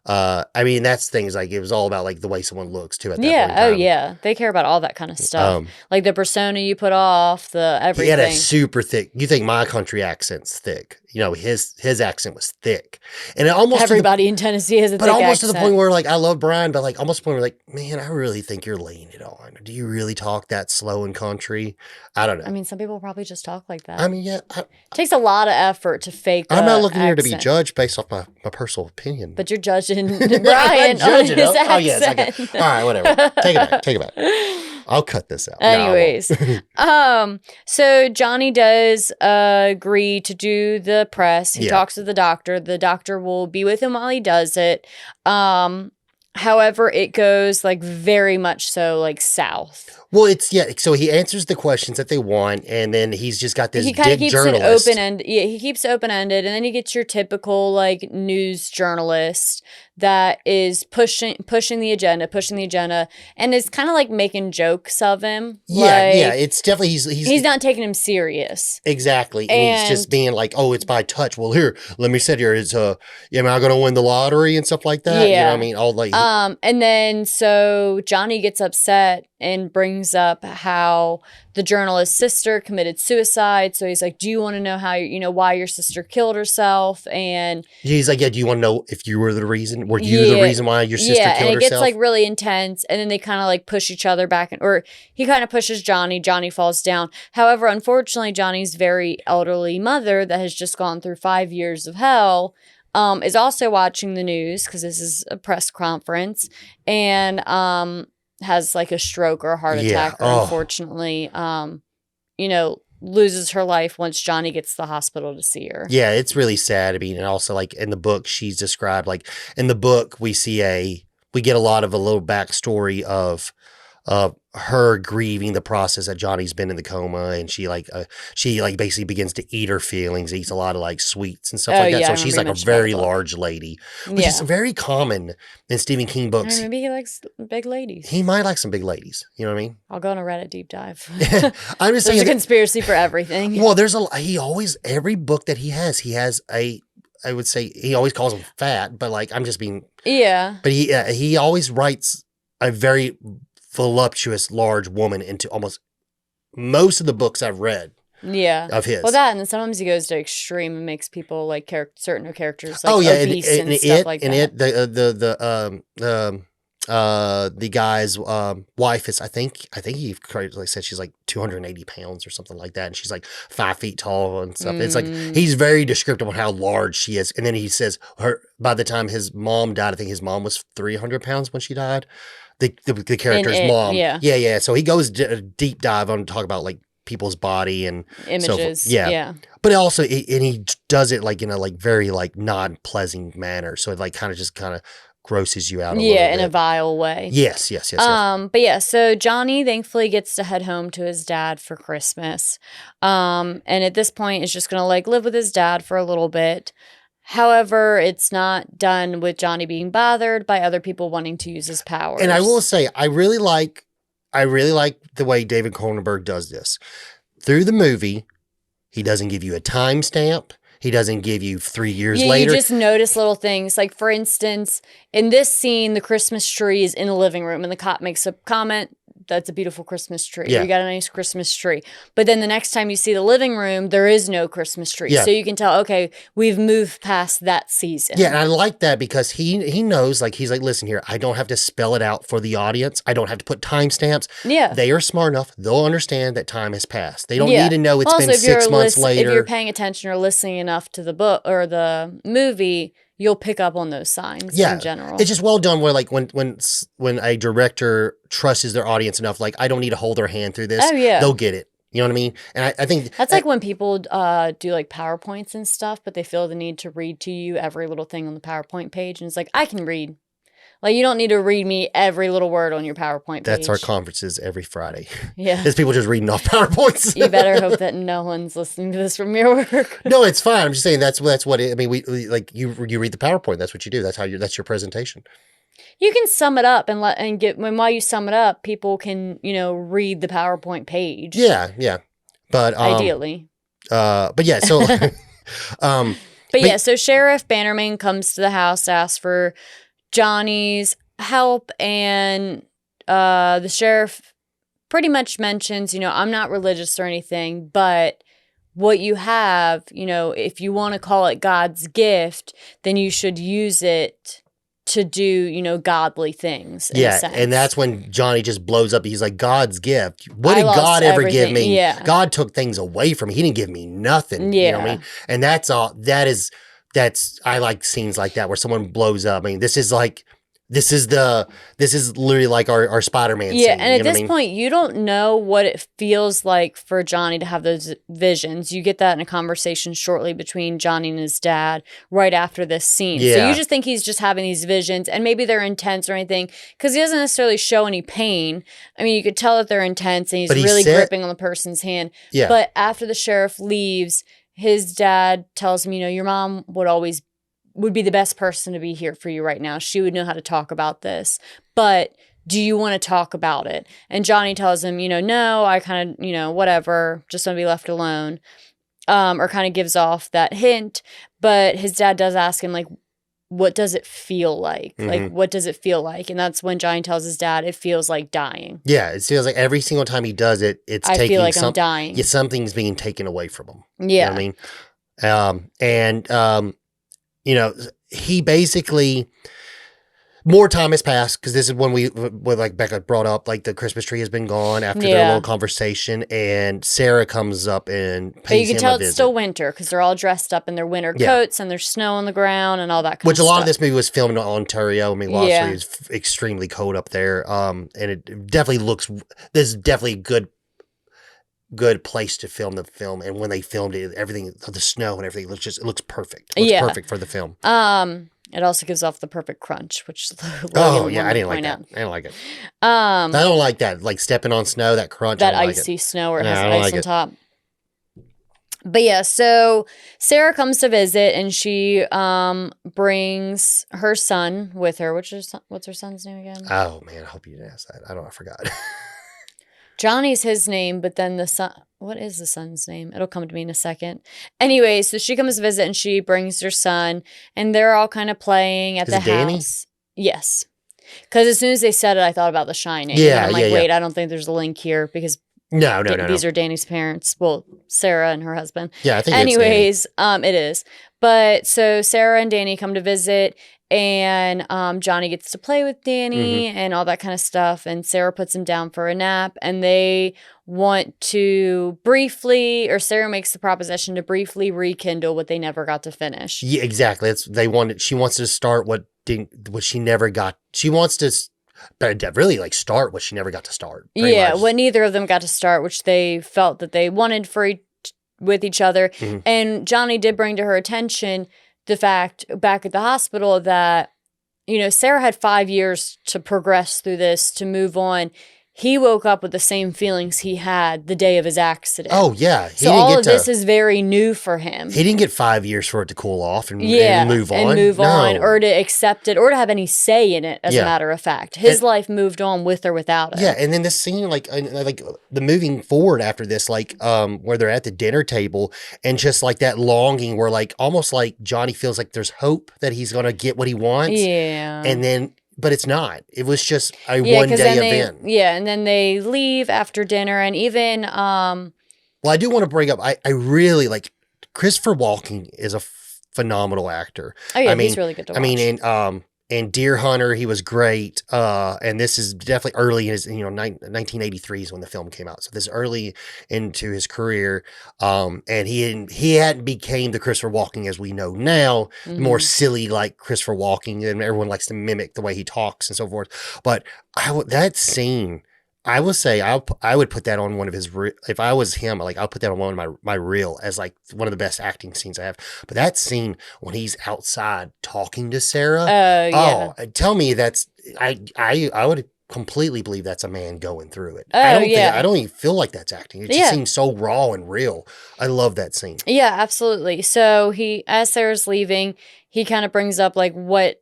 B: I mean, that's things like it was all about like the way someone looks too at that point in time.
A: Oh yeah. They care about all that kind of stuff. Like the persona you put off, the everything.
B: He had a super thick, you think my country accent's thick. You know, his accent was thick. And it almost
A: everybody in Tennessee has a thick accent.
B: But almost to the point where like I love Brian, but like almost to the point where like, man, I really think you're laying it on. Do you really talk that slow in country? I don't know.
A: I mean, some people probably just talk like that.
B: I mean, yeah.
A: It takes a lot of effort to fake
B: I'm not looking here to be judged based off my personal opinion.
A: But you're judging Brian on his accent.
B: Oh, yes. Okay. All right, whatever. Take it back. I'll cut this out.
A: Anyways. So Johnny does agree to do the press. He talks to the doctor. The doctor will be with him while he does it. However, it goes like very much so like south.
B: Well, so he answers the questions that they want, and then he's just got this
A: he kind of keeps
B: journalist.
A: it open-ended. Yeah, he keeps it open-ended, and then you get your typical like news journalist that is pushing the agenda, and is kind of like making jokes of him.
B: Yeah. It's definitely
A: He's not taking him serious.
B: Exactly. And he's just being like, oh, it's my touch. Well, here, let me sit here. Am I going to win the lottery and stuff like that?
A: Yeah.
B: You know what I mean? All like,
A: and then so Johnny gets upset and brings up how the journalist's sister committed suicide. So he's like, do you want to know how, why your sister killed herself? And
B: he's like, yeah, do you want to know if you were the reason? Were you the reason why your sister killed herself?
A: Yeah, and it gets like really intense. And then they kind of like push each other back, or he kind of pushes Johnny. Johnny falls down. However, unfortunately, Johnny's very elderly mother that has just gone through 5 years of hell is also watching the news, because this is a press conference, and has like a stroke or a heart attack, or unfortunately, loses her life once Johnny gets to the hospital to see her.
B: Yeah, it's really sad. I mean, and also like in the book, she's described, like in the book, we get a lot of a little backstory of her grieving the process that Johnny's been in the coma, and she basically begins to eat her feelings, eats a lot of like sweets and stuff like that. So she's like a very large lady, which is very common in Stephen King books.
A: Maybe he likes big ladies.
B: He might like some big ladies. You know what I mean?
A: I'll go on a Reddit deep dive.
B: I'm just saying,
A: there's a conspiracy for everything.
B: Well, every book that he has I would say he always calls him fat, but like I'm just being But he always writes a very voluptuous, large woman into almost most of the books I've read.
A: Yeah,
B: of his.
A: Well, that, and then sometimes he goes to extreme and makes people like certain characters like
B: obese
A: and stuff like that.
B: And the guy's wife is, I think he correctly said she's like 280 pounds or something like that, and she's like 5 feet tall and stuff. It's like he's very descriptive on how large she is, and then he says by the time his mom died, I think his mom was 300 pounds when she died. The character's mom. Yeah. So he goes deep dive on to talk about like people's body and
A: images.
B: So yeah. But also, and he does it like in a like very like non-pleasant manner. So it like kind of grosses you out a little bit.
A: In a vile way.
B: Yes.
A: But yeah, so Johnny thankfully gets to head home to his dad for Christmas. And at this point is just gonna like live with his dad for a little bit. However, it's not done with Johnny being bothered by other people wanting to use his powers.
B: And I will say, I really like the way David Cronenberg does this. Through the movie, he doesn't give you a timestamp. He doesn't give you 3 years later.
A: You just notice little things. Like, for instance, in this scene, the Christmas tree is in the living room, and the cop makes a comment, that's a beautiful Christmas tree. Yeah. You got a nice Christmas tree. But then the next time you see the living room, there is no Christmas tree. Yeah. So you can tell, okay, we've moved past that season.
B: Yeah, and I like that because he knows, like, he's like, listen here, I don't have to spell it out for the audience. I don't have to put timestamps.
A: Yeah.
B: They are smart enough. They'll understand that time has passed. They don't need to know it's been 6 months later.
A: If you're paying attention or listening enough to the book or the movie, you'll pick up on those signs in general.
B: It's just well done where like when a director trusts their audience enough, like I don't need to hold their hand through this.
A: Oh, yeah.
B: They'll get it. You know what I mean? And I think
A: that's like when people do like PowerPoints and stuff, but they feel the need to read to you every little thing on the PowerPoint page. And it's like, I can read. Like, you don't need to read me every little word on your PowerPoint page.
B: That's our conferences every Friday.
A: Yeah.
B: There's people just reading off PowerPoints.
A: You better hope that no one's listening to this from your work.
B: No, it's fine. I'm just saying that's what it, I mean, we like you read the PowerPoint. That's what you do. That's your presentation.
A: You can sum it up and while you sum it up, people can, read the PowerPoint page.
B: Yeah. But
A: ideally.
B: But yeah, so
A: so Sheriff Bannerman comes to the house, asks for Johnny's help, and the sheriff pretty much mentions, I'm not religious or anything, but what you have, if you want to call it God's gift, then you should use it to do, godly things.
B: Yeah, and that's when Johnny just blows up. He's like, God's gift. What did God ever give me?
A: Yeah.
B: God took things away from me. He didn't give me nothing. Yeah. You know what I mean? And that's all. I like scenes like that where someone blows up. I mean, this is literally like our Spider-Man scene.
A: Yeah, and at this point, you don't know what it feels like for Johnny to have those visions. You get that in a conversation shortly between Johnny and his dad right after this scene. Yeah. So you just think he's just having these visions, and maybe they're intense or anything, because he doesn't necessarily show any pain. I mean, you could tell that they're intense, and he's really gripping on the person's hand. Yeah. But after the sheriff leaves, his dad tells him, your mom would always would be the best person to be here for you right now. She would know how to talk about this. But do you want to talk about it? And Johnny tells him, no, I kind of, whatever, just want to be left alone. Or kind of gives off that hint. But his dad does ask him, like, what does it feel like? Like, what does it feel like? And that's when Johnny tells his dad, it feels like dying.
B: Yeah, it feels like every single time he does it,
A: I feel like I'm dying.
B: Yeah, something's being taken away from him.
A: Yeah.
B: You know what I mean? He basically, more time has passed, because this is when like Becca brought up, like the Christmas tree has been gone after their little conversation, and Sarah comes up and pays him a visit.
A: But you can tell it's still winter, because they're all dressed up in their winter coats, and there's snow on the ground and all that kind of stuff.
B: Which a lot of this movie was filmed in Ontario. I mean, obviously it's extremely cold up there. And it definitely this is definitely a good place to film the film. And when they filmed it, everything, the snow and everything, it looks perfect. It looks perfect for the film.
A: It also gives off the perfect crunch, which
B: I didn't like that. I don't like it. I don't like that, like stepping on snow, that crunch.
A: That icy snow where it has ice on top. But yeah, so Sarah comes to visit, and she brings her son with her. What's her son's name again?
B: Oh man, I hope you didn't ask that. I forgot.
A: Johnny's his name, but then the son, what is the son's name? It'll come to me in a second. Anyway, so she comes to visit, and she brings her son, and they're all kind of playing at the house.
B: Danny?
A: Yes. Because as soon as they said it, I thought about The Shining.
B: Yeah,
A: and I'm like, wait, I don't think there's a link here, because
B: no.
A: These are Danny's parents. Well, Sarah and her husband.
B: Yeah, I think
A: anyways, it is. But so Sarah and Danny come to visit, and Johnny gets to play with Danny and all that kind of stuff. And Sarah puts him down for a nap, and they want to briefly, or Sarah makes the proposition to briefly rekindle what they never got to finish.
B: Yeah, exactly. She wants to start what she never got. She wants to, but really like start what she never got to start.
A: Yeah, what neither of them got to start, which they felt that they wanted with each other. And Johnny did bring to her attention the fact back at the hospital that, Sarah had 5 years to progress through this, to move on. He woke up with the same feelings he had the day of his accident.
B: Oh, yeah.
A: So all of this is very new for him.
B: He didn't get 5 years for it to cool off and move on.
A: And move on, or to accept it, or to have any say in it, as a matter of fact. His life moved on with or without it.
B: Yeah, and then this scene, like the moving forward after this, where they're at the dinner table, and just like that longing where like almost like Johnny feels like there's hope that he's going to get what he wants.
A: Yeah.
B: And then... But it's not. It was just a one-day event.
A: And then they leave after dinner, and even...
B: Well, I do want to bring up, I really, like, Christopher Walken is a phenomenal actor.
A: Oh, yeah, he's really good to watch.
B: I mean, in Deer Hunter, he was great. And this is definitely early in his, 1983 is when the film came out. So this is early into his career. And he hadn't became the Christopher Walken as we know now, the more silly like Christopher Walken, and everyone likes to mimic the way he talks and so forth. But that scene, I would say I would put that on one of his, if I was him, like I'll put that on one of my reel as like one of the best acting scenes I have. But that scene when he's outside talking to Sarah, tell me I would completely believe that's a man going through it. I don't even feel like that's acting. It just seems so raw and real. I love that scene.
A: Yeah, absolutely. So as Sarah's leaving, he kind of brings up like what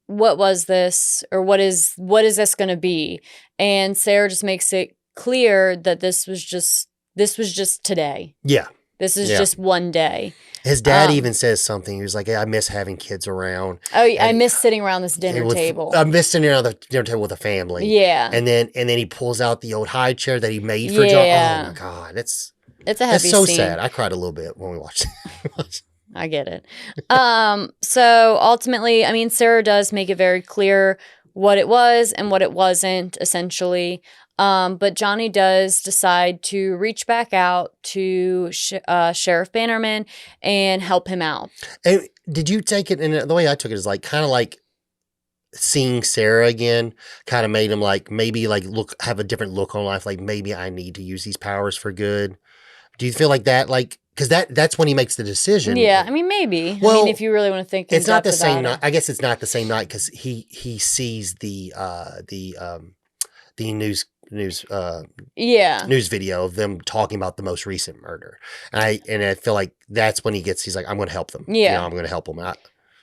A: was this, or what is this going to be? And Sarah just makes it clear that this was just today.
B: Yeah.
A: This is just one day.
B: His dad even says something. He was like, hey, I miss having kids around.
A: Oh, I miss sitting around this dinner table.
B: I miss sitting around the dinner table with a family.
A: Yeah.
B: And then he pulls out the old high chair that he made for John. Oh my God. It's
A: a heavy scene.
B: That's so sad. I cried a little bit when we watched it.
A: I get it. So ultimately, I mean, Sarah does make it very clear what it was and what it wasn't, essentially. But Johnny does decide to reach back out to Sheriff Bannerman and help him out.
B: And did you take it? And the way I took it is like kind of like seeing Sarah again kind of made him like maybe like have a different look on life. Like maybe I need to use these powers for good. Do you feel like that? Like, because that's when he makes the decision.
A: Yeah, I mean, maybe.
B: Well,
A: I mean, if you really want to think,
B: it's not the same night. I guess it's not the same night because he sees the news video of them talking about the most recent murder, and I feel like that's when he's like, I'm going to help them.
A: Yeah,
B: I'm going to help them out.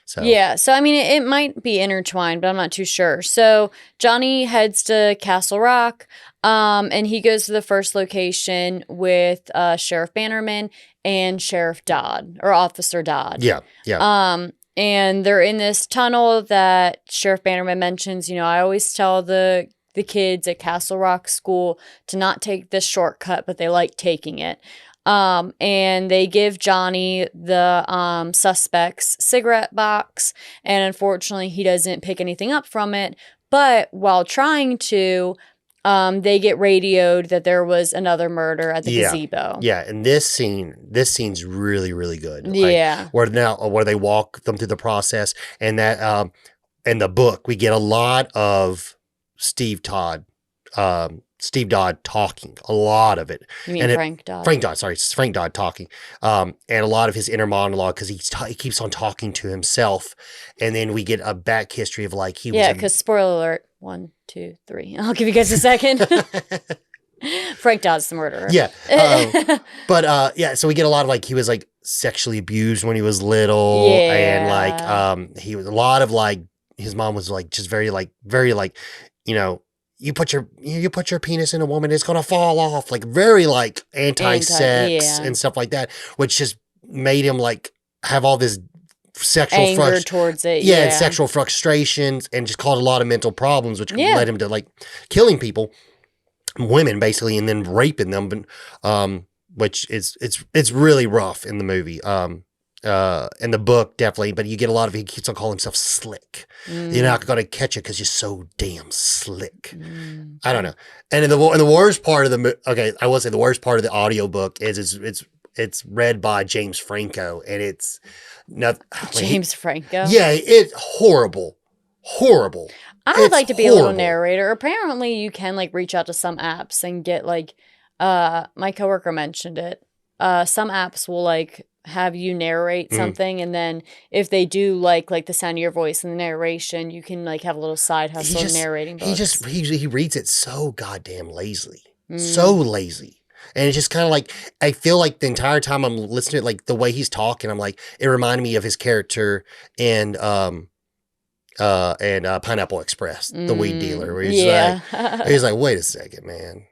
B: So
A: Yeah, so I mean, it might be intertwined, but I'm not too sure. So Johnny heads to Castle Rock, and he goes to the first location with Sheriff Bannerman and Sheriff Dodd, or Officer Dodd.
B: yeah, yeah.
A: And they're in this tunnel that Sheriff Bannerman mentions. You know, I always tell the kids at Castle Rock School to not take this shortcut, but they like taking it. And they give Johnny the suspect's cigarette box, and unfortunately, he doesn't pick anything up from it. But while trying to, they get radioed that there was another murder at the gazebo.
B: Yeah, and this scene's really, really good.
A: Yeah.
B: Like, where they walk them through the process, and that in the book we get a lot of Steve Dodd talking, a lot of it.
A: You mean Frank Dodd?
B: Frank Dodd, sorry, it's Frank Dodd talking, and a lot of his inner monologue because he keeps on talking to himself, and then we get a back history of like
A: because spoiler alert, 1, 2, 3. I'll give you guys a second. Frank Dodd's the murderer.
B: Yeah, so we get a lot of like he was like sexually abused when he was little, and like he was a lot of like his mom was like just very like you know. You put your penis in a woman, it's gonna fall off. Like very like anti-sex and stuff like that, which just made him like have all this sexual
A: anger towards it.
B: And sexual frustrations, and just caused a lot of mental problems, which led him to like killing people, women basically, and then raping them. But which it's really rough in the movie. In the book, definitely, but you get a lot of he keeps on calling himself slick. You're not going to catch it because you're so damn slick. I don't know. And the worst part of I will say the worst part of the audiobook is it's read by James Franco, and it's not
A: James Franco.
B: Yeah, it's horrible.
A: I would like to be a little narrator. Apparently, you can like reach out to some apps and get like my coworker mentioned it. Some apps will like have you narrate something, and then if they do like the sound of your voice and the narration, you can like have a little side hustle of narrating books.
B: He reads it so goddamn lazily. So lazy. And it's just kind of like, I feel like the entire time I'm listening to like the way he's talking, I'm like, it reminded me of his character in Pineapple Express, the weed dealer, where he's like, wait a second, man.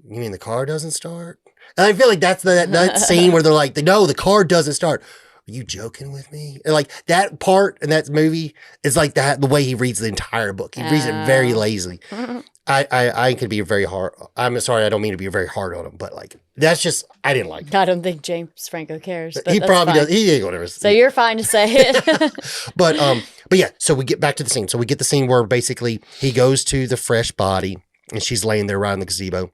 B: You mean the car doesn't start? And I feel like that's that scene where they're like, no, the car doesn't start. Are you joking with me? And like that part in that movie is like that the way he reads the entire book. He reads it very lazily. I can be very hard. I'm sorry, I don't mean to be very hard on him, but like that's just I didn't like it.
A: I don't think James Franco cares. But
B: he probably does. He ain't gonna ever.
A: So you're fine to say it.
B: but yeah. So we get back to the scene. So we get the scene where basically he goes to the fresh body and she's laying there around the gazebo.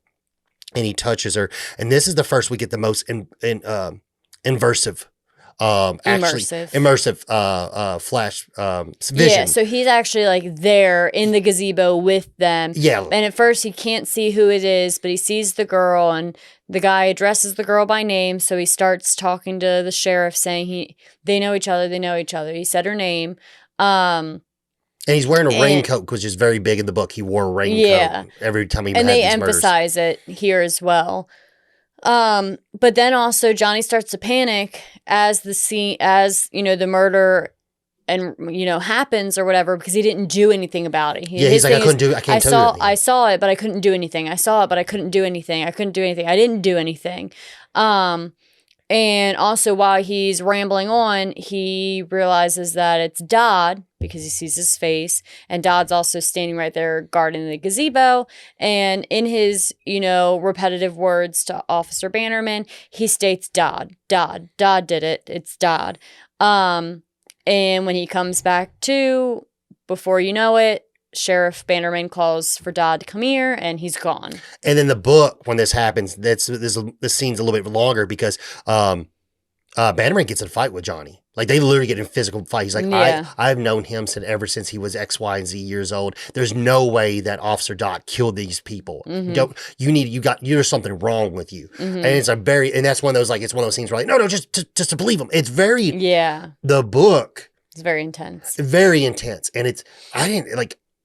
B: And he touches her, and this is the first we get the most immersive flash vision.
A: Yeah, so he's actually like there in the gazebo with them.
B: Yeah,
A: and at first he can't see who it is, but he sees the girl, and the guy addresses the girl by name. So he starts talking to the sheriff, saying they know each other. They know each other. He said her name.
B: And he's wearing a raincoat, which is very big in the book. He wore a raincoat every time he had these murders.
A: And they emphasize it here as well. But then also Johnny starts to panic as the murder happens or whatever, because he didn't do anything about it.
B: He's like, I can't tell you anything.
A: I saw it, but I couldn't do anything. I saw it, but I couldn't do anything. I didn't do anything. And also while he's rambling on, he realizes that it's Dodd because he sees his face, and Dodd's also standing right there guarding the gazebo. And in his, repetitive words to Officer Bannerman, he states Dodd did it. It's Dodd. And when he comes back to, before you know it, Sheriff Bannerman calls for Dodd to come here, and he's gone.
B: And in the book, when this happens, this scene's a little bit longer because Bannerman gets in a fight with Johnny. Like, they literally get in a physical fight. He's like, I've known him ever since he was X, Y, and Z years old. There's no way that Officer Dodd killed these people. Mm-hmm. There's something wrong with you. Mm-hmm. And and that's one of those, like, it's one of those scenes where like, no, just to believe him. It's very, the book.
A: It's very intense.
B: Very intense. And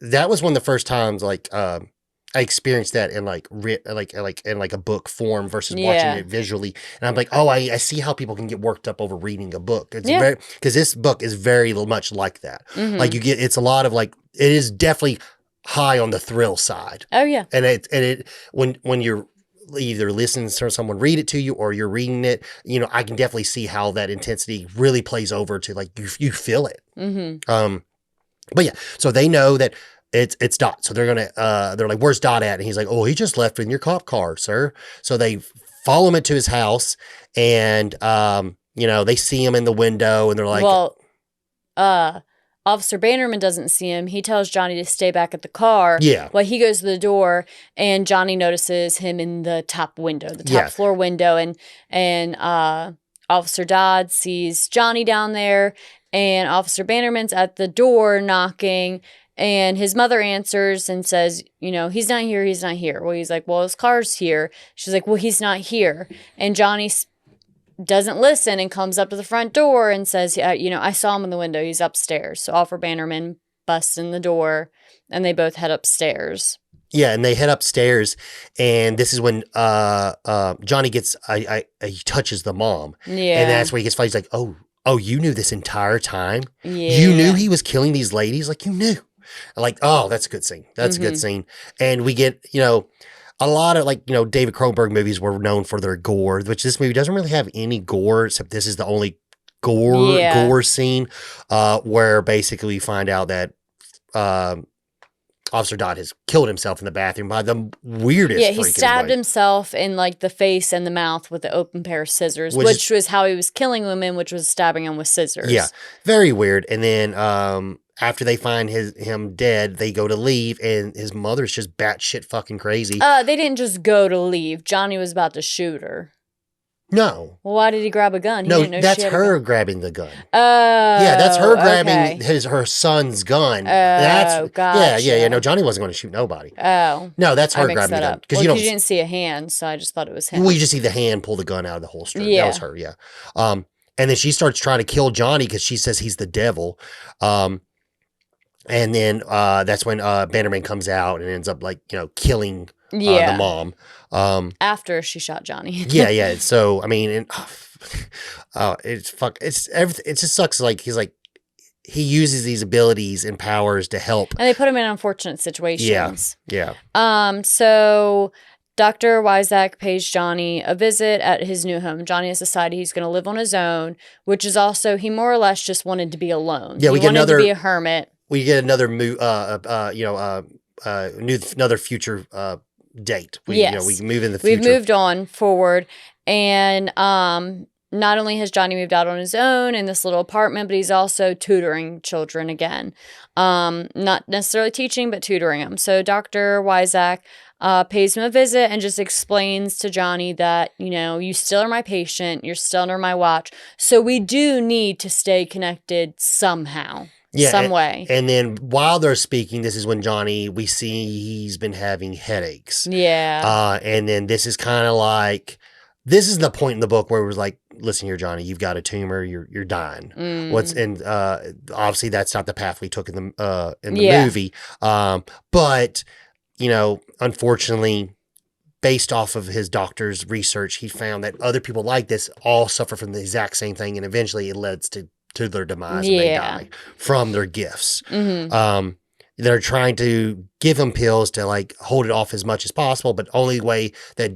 B: that was one of the first times, like, I experienced that in like in like a book form versus watching
A: Yeah.
B: it visually, and I'm like, oh, I see how people can get worked up over reading a book. It's
A: Yeah.
B: very because this book is very much like that. Like it's a lot of like it is definitely high on the thrill side.
A: Oh yeah.
B: And it when you're either listening to someone read it to you or you're reading it, you know, I can definitely see how that intensity really plays over to like you feel it. But yeah, so they know that it's Dot. So they're like, where's Dot at? And he's like, oh, he just left in your cop car, sir. So they follow him into his house, and you know, they see him in the window, and they're like,
A: well, Officer Bannerman doesn't see him. He tells Johnny to stay back at the car.
B: Yeah.
A: While he goes to the door, and Johnny notices him in the top window, the top floor window, and Officer Dodd sees Johnny down there, and Officer Bannerman's at the door knocking, and his mother answers and says, you know, he's not here, he's not here. Well, he's like, well, his car's here. She's like, well, he's not here. And Johnny doesn't listen and comes up to the front door and says, yeah, you know, I saw him in the window. He's upstairs. So Officer Bannerman busts in the door, and they both head upstairs.
B: Yeah, and they head upstairs, and this is when Johnny gets he touches the mom.
A: Yeah.
B: And that's where he gets fired. He's like, oh, you knew this entire time?
A: Yeah.
B: You knew he was killing these ladies? Like, you knew. Like, oh, that's a good scene. That's a good scene. And we get, you know, a lot of, like, you know, David Cronenberg movies were known for their gore, which this movie doesn't really have any gore, except this is the only gore scene where basically we find out that Officer Dodd has killed himself in the bathroom by the weirdest.
A: Yeah, he stabbed himself in like the face and the mouth with the open pair of scissors, which was how he was killing women, which was stabbing them with scissors.
B: Yeah, very weird. And then after they find him dead, they go to leave, and his mother's just batshit fucking crazy.
A: They didn't just go to leave. Johnny was about to shoot her.
B: No.
A: Well, why did he grab a gun? He
B: no,
A: didn't know
B: that's
A: she had
B: her grabbing the gun.
A: Oh,
B: yeah, that's her grabbing
A: okay.
B: her son's gun.
A: Oh, gotcha.
B: Yeah. No, Johnny wasn't going to shoot nobody.
A: Oh,
B: no, that's her grabbing the gun
A: because you didn't see a hand, so I just thought it was him.
B: Well, you just see the hand pull the gun out of the holster.
A: Yeah,
B: that was her. Yeah. And then she starts trying to kill Johnny because she says he's the devil. And then that's when Bannerman comes out and ends up, like, you know, killing the mom.
A: After she shot Johnny.
B: yeah. So I mean, it's everything. It just sucks. Like he uses these abilities and powers to help,
A: and they put him in unfortunate situations.
B: Yeah.
A: So Dr. Wyzak pays Johnny a visit at his new home. Johnny has decided he's going to live on his own, which is also, he more or less just wanted to be alone.
B: Yeah,
A: he wanted to be a hermit.
B: We get another another future date.
A: Yes.
B: You know, we can move in the future.
A: We've moved on forward, and not only has Johnny moved out on his own in this little apartment, but he's also tutoring children again. Not necessarily teaching, but tutoring them. So Dr. Wyzak pays him a visit and just explains to Johnny that, you know, you still are my patient, you're still under my watch, so we do need to stay connected somehow. Some way.
B: And then while they're speaking, this is when we see he's been having headaches.
A: Yeah.
B: And then this is kind of like, this is the point in the book where it was like, listen here, Johnny, you've got a tumor, you're dying. Obviously that's not the path we took in the movie. But, you know, unfortunately, based off of his doctor's research, he found that other people like this all suffer from the exact same thing, and eventually it leads to their demise, and they die from their gifts. They're trying to give him pills to, like, hold it off as much as possible, but only way that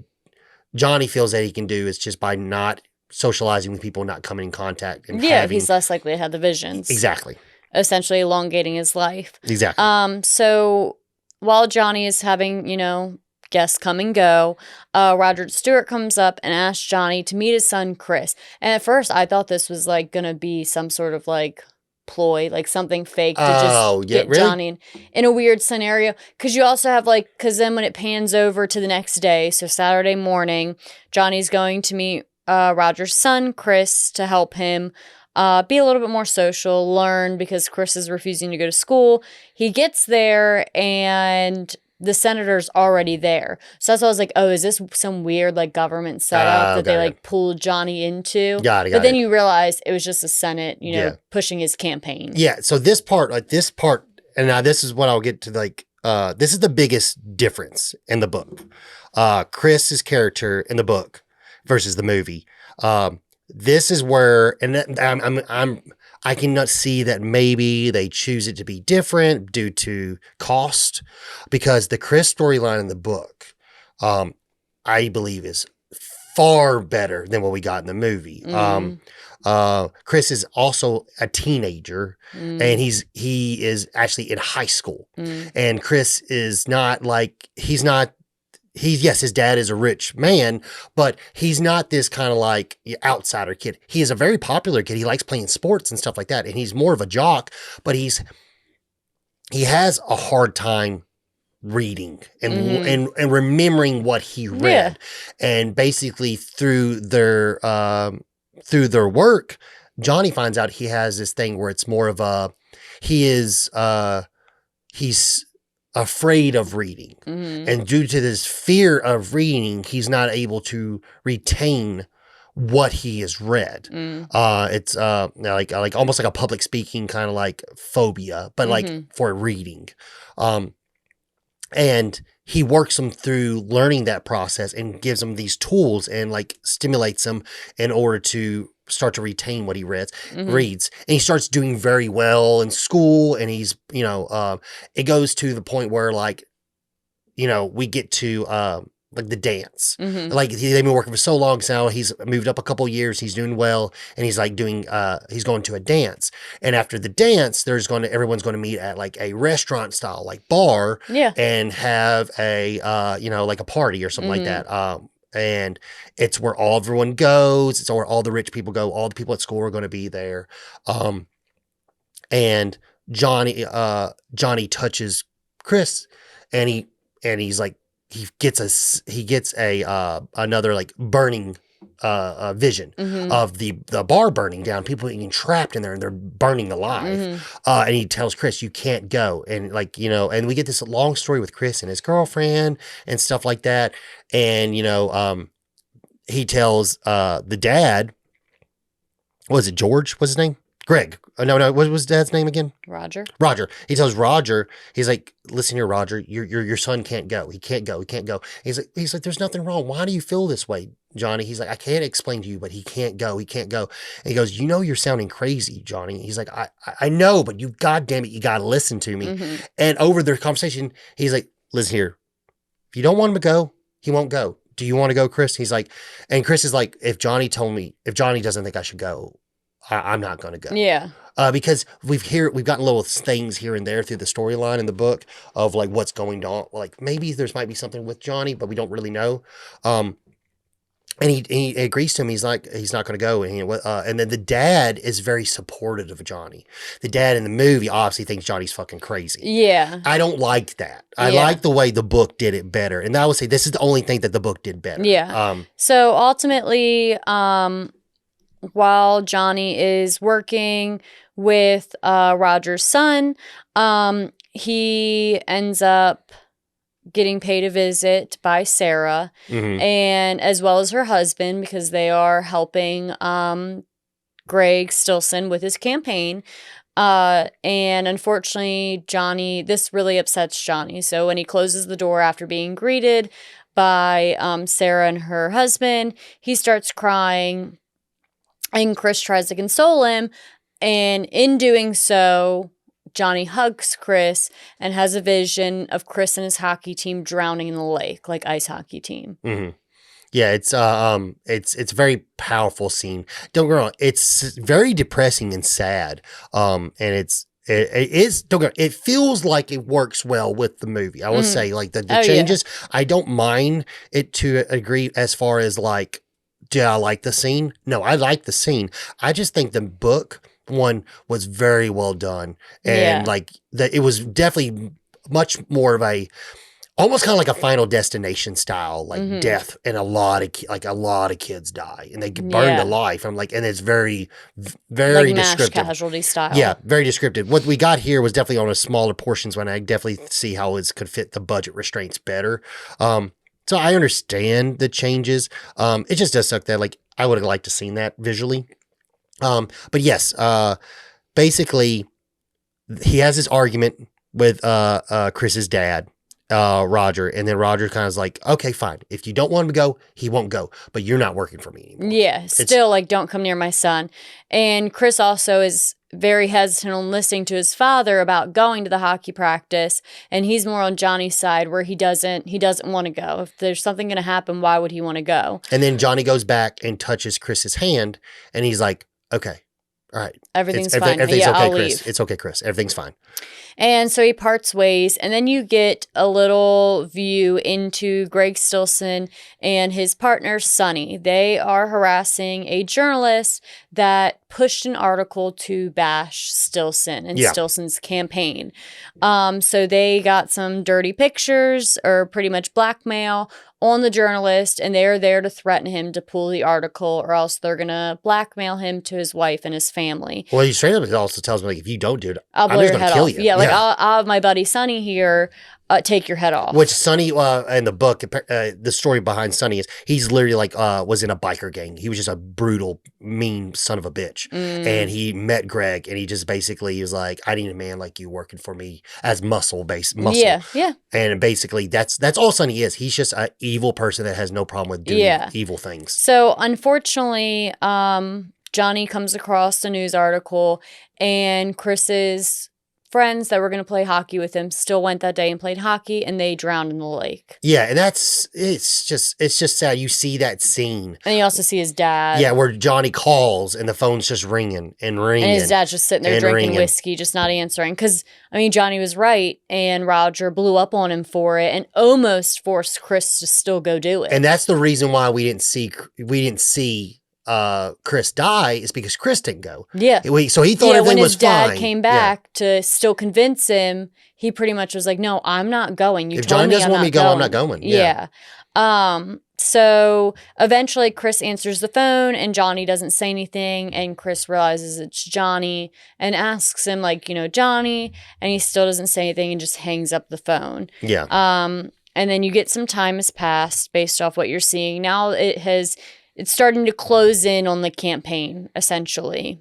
B: Johnny feels that he can do is just by not socializing with people, not coming in contact. And
A: he's less likely to have the visions.
B: Exactly.
A: Essentially elongating his life.
B: Exactly.
A: So while Johnny is having, you know, guests come and go, Roger Stewart comes up and asks Johnny to meet his son Chris. And at first I thought this was like gonna be some sort of like ploy, like something fake to just get Johnny in a weird scenario. Because you also have like, because then when it pans over to the next day, so Saturday morning, Johnny's going to meet Roger's son Chris to help him be a little bit more social, learn, because Chris is refusing to go to school. He gets there and the senator's already there. So that's why I was like, oh, is this some weird like government setup that they like pulled Johnny into? But then you realize it was just the Senate, you know, pushing his campaign.
B: Yeah. So this part, and now this is what I'll get to, like, this is the biggest difference in the book. Chris's character in the book versus the movie. This is where, and I cannot see that maybe they choose it to be different due to cost, because the Chris storyline in the book, I believe, is far better than what we got in the movie. Chris is also a teenager, and he is actually in high school, and Chris is not like, yes, his dad is a rich man, but he's not this kind of like outsider kid. He is a very popular kid. He likes playing sports and stuff like that. And he's more of a jock, but he has a hard time reading and remembering what he read. And basically through their work, Johnny finds out he has this thing where it's more of he's afraid of reading, and due to this fear of reading, he's not able to retain what he has read. It's like almost like a public speaking kind of like phobia, but like for reading. And he works him through learning that process and gives him these tools and like stimulates him in order to start to retain what he reads. And he starts doing very well in school, and he's, it goes to the point where like, we get to like the dance. Like they've been working for so long, so now he's moved up a couple years, he's doing well, and he's like doing he's going to a dance. And after the dance, everyone's going to meet at like a restaurant style like bar, and have a like a party or something like that. And it's where everyone goes. It's where all the rich people go. All the people at school are going to be there. And Johnny touches Chris, and he's like, he gets another like burning vision of the bar burning down, people being trapped in there, and they're burning alive. And he tells Chris, you can't go. And like, and we get this long story with Chris and his girlfriend and stuff like that. And, he tells the dad, was it George? What's his name? Greg. No, what was Dad's name again?
A: Roger.
B: He tells Roger, he's like, listen here, Roger, your son can't go. He can't go. He's like, there's nothing wrong. Why do you feel this way, Johnny? He's like, I can't explain to you, but he can't go. And he goes, you're sounding crazy, Johnny. He's like, I know, but you, goddamn it, you got to listen to me. And over their conversation, he's like, listen here, if you don't want him to go, he won't go. Do you want to go, Chris? He's like, and Chris is like, if Johnny doesn't think I should go, I'm not going to go.
A: Yeah.
B: Because we've gotten little things here and there through the storyline in the book of like what's going on. Like maybe might be something with Johnny, but we don't really know. And he agrees to him. He's like, he's not going to go. And then the dad is very supportive of Johnny. The dad in the movie obviously thinks Johnny's fucking crazy.
A: Yeah.
B: I don't like that. I like the way the book did it better. And I would say this is the only thing that the book did better.
A: Yeah. So ultimately, while Johnny is working with Roger's son, he ends up getting paid a visit by Sarah, and as well as her husband, because they are helping Greg Stilson with his campaign. And unfortunately, this really upsets Johnny. So when he closes the door after being greeted by Sarah and her husband, he starts crying. And Chris tries to console him, and in doing so, Johnny hugs Chris and has a vision of Chris and his hockey team drowning in the lake, like ice hockey team.
B: Yeah, it's a very powerful scene. Don't get me wrong, it's very depressing and sad. And it is. Don't get me wrong, it feels like it works well with the movie. I will say, like the changes. Yeah. I don't mind it to a degree as far as like, do I like the scene? No, I like the scene. I just think the book one was very well done, and like that, it was definitely much more of a, almost kind of like a Final Destination style, like death, and a lot of kids die and they get burned alive. I'm like, and it's very, very
A: like
B: descriptive,
A: mass casualty style.
B: Yeah, very descriptive. What we got here was definitely on a smaller portions, when I definitely see how it could fit the budget restraints better. So I understand the changes. It just does suck that, like, I would have liked to seen that visually. But yes, basically he has this argument with Chris's dad, Roger, and then Roger kind of is like, okay, fine. If you don't want him to go, he won't go. But you're not working for me anymore.
A: Yeah, still like don't come near my son. And Chris also is very hesitant on listening to his father about going to the hockey practice, and he's more on Johnny's side where he doesn't want to go. If there's something going to happen, why would he want to go?
B: And then Johnny goes back and touches Chris's hand, and he's like, okay, all right.
A: Everything's fine.
B: Everything's
A: yeah,
B: okay,
A: I'll
B: Chris.
A: leave.
B: It's okay, Chris. Everything's fine.
A: And so he parts ways, and then you get a little view into Greg Stilson and his partner, Sonny. They are harassing a journalist that pushed an article to bash Stilson and Stilson's campaign. So they got some dirty pictures or pretty much blackmail on the journalist, and they're there to threaten him to pull the article, or else they're going to blackmail him to his wife and his family.
B: Well, he straight up also tells me, like, if you don't do it,
A: I'm
B: just going to kill you.
A: Yeah, like I'll have my buddy Sonny here take your head off.
B: Which Sonny, in the book, the story behind Sonny is he's literally like, was in a biker gang. He was just a brutal, mean son of a bitch. And he met Greg, and he just basically was like, I need a man like you working for me as muscle.
A: Yeah, yeah.
B: And basically, that's all Sonny is. He's just an evil person that has no problem with doing evil things.
A: So, unfortunately, Johnny comes across a news article, and Chris's friends that were going to play hockey with him still went that day and played hockey, and they drowned in the lake.
B: Yeah, and it's just sad. You see that scene.
A: And you also see his dad.
B: Yeah, where Johnny calls and the phone's just ringing and ringing.
A: And his dad's just sitting there drinking whiskey, just not answering. Because, I mean, Johnny was right, and Roger blew up on him for it and almost forced Chris to still go do it.
B: And that's the reason why we didn't see Chris die, is because Chris didn't go.
A: Yeah.
B: So he thought everything was fine.
A: When his dad came back to still convince him, he pretty much was like, no, I'm not going.
B: If Johnny doesn't want me to go, I'm not going.
A: Yeah. So eventually Chris answers the phone, and Johnny doesn't say anything, and Chris realizes it's Johnny and asks him, like, Johnny, and he still doesn't say anything and just hangs up the phone.
B: Yeah.
A: And then you get some time has passed based off what you're seeing. Now it's starting to close in on the campaign, essentially.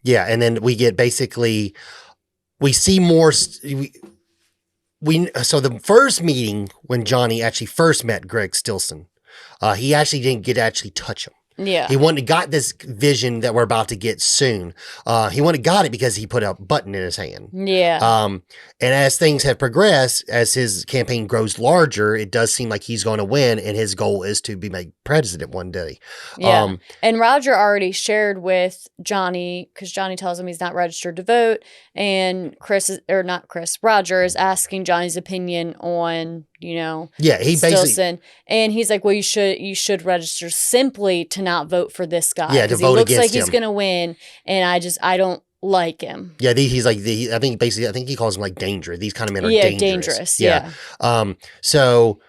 B: Yeah, and then we get basically, we see more. So the first meeting when Johnny actually first met Greg Stilson, he actually didn't get to actually touch him.
A: Yeah.
B: He got this vision that we're about to get soon. He got it because he put a button in his hand.
A: Yeah.
B: And as things have progressed, as his campaign grows larger, it does seem like he's going to win, and his goal is to be made president one day.
A: Yeah. And Roger already shared with Johnny, because Johnny tells him he's not registered to vote, and Roger is asking Johnny's opinion on,
B: he
A: Stilson. And he's like, well, you should register simply to not vote for this guy.
B: Yeah, to vote against him.
A: He looks like he's going to win, and I don't like him.
B: Yeah, he's like, I think he calls him like dangerous. These kind of men are dangerous.
A: Dangerous. Yeah.
B: So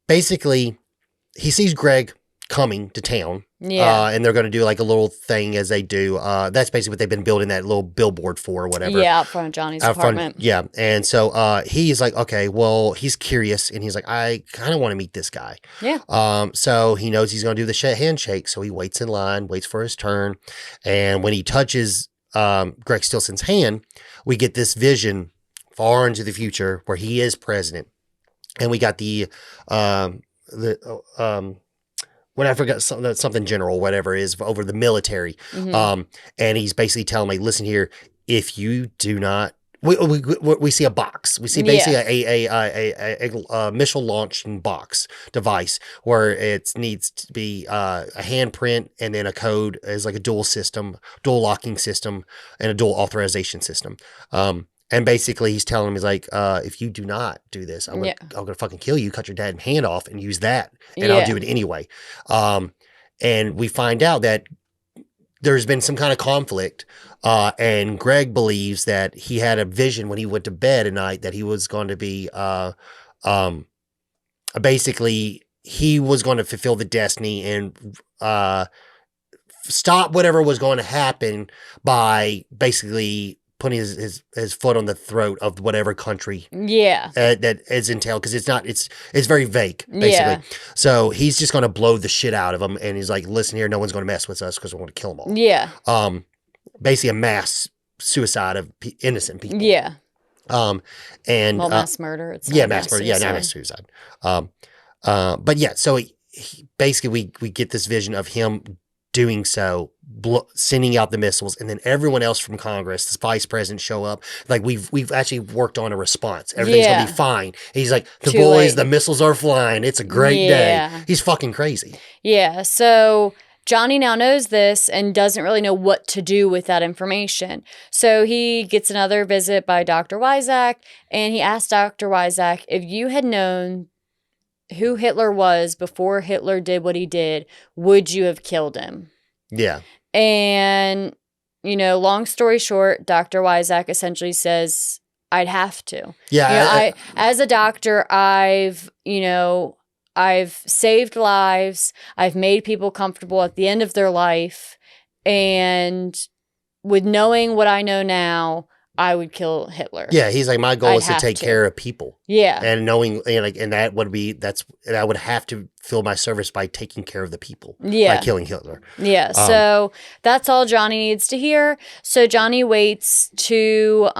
B: basically, he sees Greg coming to town.
A: Yeah.
B: And they're going to do like a little thing as they do. That's basically what they've been building that little billboard for or whatever.
A: Yeah, out front of Johnny's apartment.
B: Yeah. And so he's like, okay, well, he's curious, and he's like, I kind of want to meet this guy.
A: Yeah.
B: So he knows he's going to do the handshake. So he waits in line, waits for his turn. And when he touches Greg Stilson's hand, we get this vision far into the future where he is president. And we got when I forgot something general, whatever it is, over the military.
A: Mm-hmm.
B: And he's basically telling me, listen here, if you do not, we see a box. We see basically a missile launching box device where it needs to be a handprint, and then a code is like a dual locking system, and a dual authorization system. And basically, he's telling him, he's like, if you do not do this, I'm going to fucking kill you, cut your dad's hand off, and use that, and I'll do it anyway. And we find out that there's been some kind of conflict, and Greg believes that he had a vision when he went to bed at night that he was going to be, basically, he was going to fulfill the destiny and stop whatever was going to happen by basically putting his foot on the throat of whatever country that is entailed, because it's very vague, basically. Yeah. So he's just going to blow the shit out of them, and he's like, listen here, no one's going to mess with us because we're going to kill them all.
A: Yeah.
B: Basically a mass suicide of innocent people.
A: Yeah.
B: And
A: Well, mass murder. It's
B: yeah,
A: not
B: mass murder. Yeah, not mass suicide. But yeah, so basically we get this vision of him doing so, sending out the missiles, and then everyone else from Congress, the vice president, show up. Like we've actually worked on a response. Everything's gonna be fine. And he's like, the
A: Too
B: boys,
A: late.
B: the missiles are flying. It's a great day.
A: Yeah.
B: He's fucking crazy.
A: Yeah. So Johnny now knows this and doesn't really know what to do with that information. So he gets another visit by Dr. Wyzak, and he asks Dr. Wyzak, if you had known who Hitler was before Hitler did what he did, would you have killed him?
B: Yeah.
A: And, long story short, Dr. Wyzak essentially says, I'd have to.
B: Yeah.
A: I as a doctor, I've saved lives. I've made people comfortable at the end of their life. And with knowing what I know now, I would kill Hitler.
B: Yeah, he's like, my goal is to take care of people.
A: Yeah.
B: And knowing, and that would be, I would have to fill my service by taking care of the people.
A: Yeah.
B: By killing Hitler.
A: Yeah. So that's all Johnny needs to hear. So Johnny waits till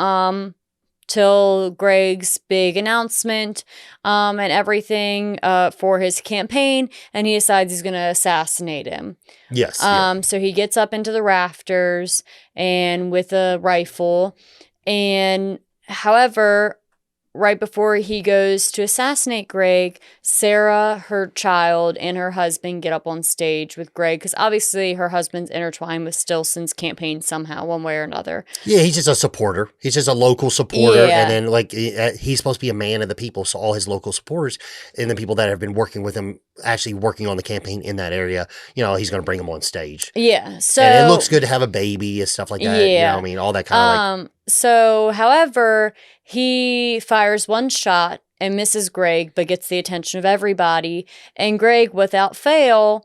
A: Greg's big announcement and everything for his campaign, and he decides he's going to assassinate him.
B: Yes.
A: So he gets up into the rafters and with a rifle, and however, right before he goes to assassinate Greg, Sarah, her child, and her husband get up on stage with Greg, because obviously her husband's intertwined with Stillson's campaign somehow, one way or another.
B: Yeah, he's just a supporter. He's just a local supporter.
A: Yeah.
B: And then, he's supposed to be a man of the people. So all his local supporters and the people that have been working with him, actually working on the campaign in that area, he's going to bring them on stage.
A: Yeah. So,
B: and it looks good to have a baby and stuff like that.
A: Yeah.
B: All that kind of
A: So, however, he fires one shot and misses Greg, but gets the attention of everybody. And Greg, without fail,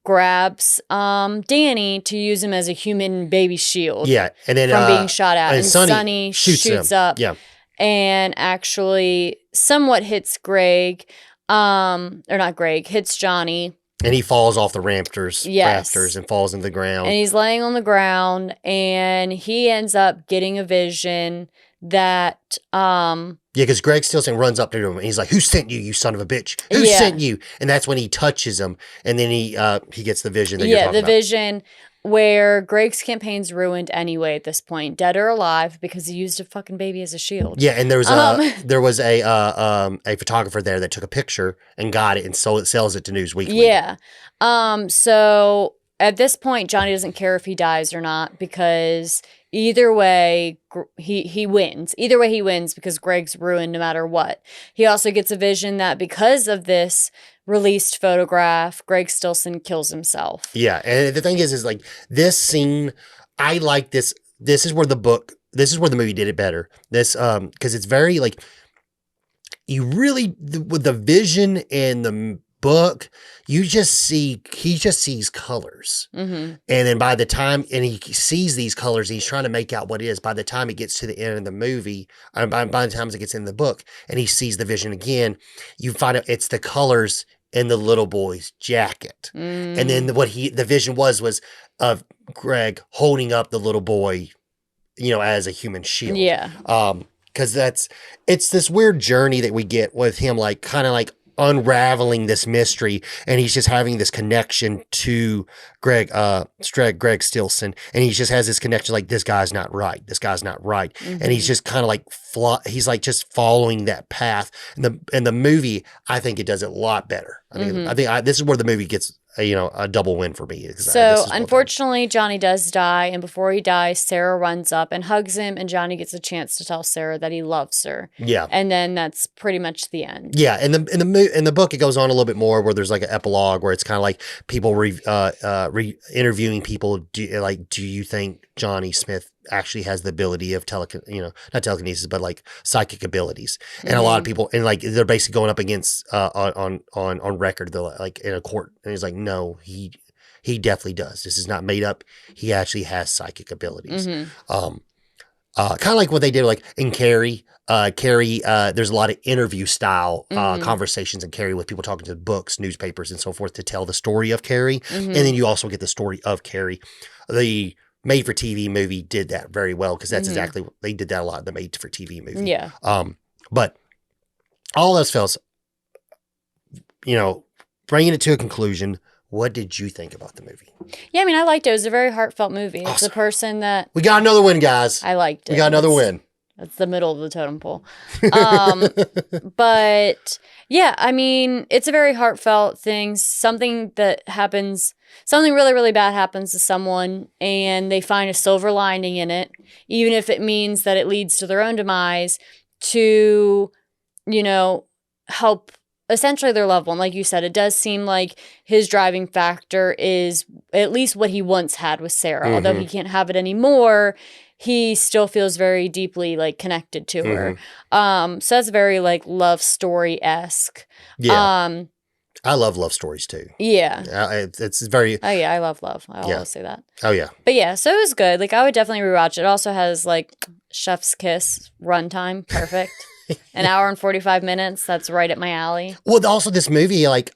A: grabs Danny to use him as a human baby shield.
B: Yeah, and then
A: from being shot at.
B: And Sonny
A: shoots up.
B: Yeah.
A: And actually somewhat hits Greg, hits Johnny.
B: And he falls off the rafters
A: Yes.
B: and falls into the ground.
A: And he's laying on the ground, and he ends up getting a vision that
B: yeah, because Greg Stillson runs up to him and he's like, "Who sent you, you son of a bitch? Who sent you?" And that's when he touches him, and then he gets the vision that you're talking about.
A: Vision where Greg's campaign's ruined anyway at this point, dead or alive, because he used a fucking baby as a shield.
B: Yeah, and there was a photographer there that took a picture and got it and sells it to Newsweek.
A: Yeah. So at this point, Johnny doesn't care if he dies or not, because either way, he wins. Either way, he wins because Greg's ruined no matter what. He also gets a vision that because of this released photograph, Greg Stillson kills himself.
B: Yeah, and the thing is like this scene, I like this. This is where the movie did it better. This because it's very like you really with the vision in the book, he just sees colors.
A: Mm-hmm.
B: And then by the time, and he sees these colors, he's trying to make out what it is. By the time it gets to the end of the movie, by the time it gets in the book, and he sees the vision again, you find out it's the colors in the little boy's jacket. And then what the vision was of Greg holding up the little boy, as a human shield.
A: Yeah.
B: Because it's this weird journey that we get with him, like kind of like unraveling this mystery, and he's just having this connection to Greg Stillson, and he just has this connection like this guy's not right, and he's just kind of like he's like just following that path. And the movie, I think it does it a lot better. I think this is where the movie gets a double win for me.
A: So unfortunately, Johnny does die, and before he dies, Sarah runs up and hugs him, and Johnny gets a chance to tell Sarah that he loves her.
B: Yeah,
A: and then that's pretty much the end.
B: Yeah, in the book, it goes on a little bit more where there's like an epilogue where it's kind of like people interviewing people. Do you think Johnny Smith actually has the ability of not telekinesis, but like psychic abilities? And a lot of people, and like they're basically going up against on record, they're like in a court, and he's like, no, he definitely does. This is not made up. He actually has psychic abilities. Kind of like what they did like in Carrie. There's a lot of interview style conversations in Carrie with people talking to books, newspapers, and so forth to tell the story of Carrie. And then you also get the story of Carrie. The made-for-TV movie did that very well because that's exactly what they did that a lot in the made-for-TV movie.
A: Yeah.
B: But all those films, bringing it to a conclusion, what did you think about the movie?
A: Yeah, I mean, I liked it. It was a very heartfelt movie. It's
B: Awesome.
A: a person that...
B: We got another win, guys.
A: I liked it.
B: We got another win.
A: That's the middle of the totem pole. But yeah, I mean, it's a very heartfelt thing. Something really, really bad happens to someone and they find a silver lining in it, even if it means that it leads to their own demise, to, help essentially their loved one. Like you said, it does seem like his driving factor is at least what he once had with Sarah. Although he can't have it anymore, he still feels very deeply like connected to her. So that's very like love story-esque.
B: Yeah. I love love stories too.
A: Yeah.
B: It's very...
A: Oh yeah, I love love. I always say that.
B: Oh yeah.
A: But yeah, so it was good. Like I would definitely rewatch it. It also has like Chef's Kiss runtime. Perfect. An hour and 45 minutes. That's right at my alley.
B: Well, also this movie, like,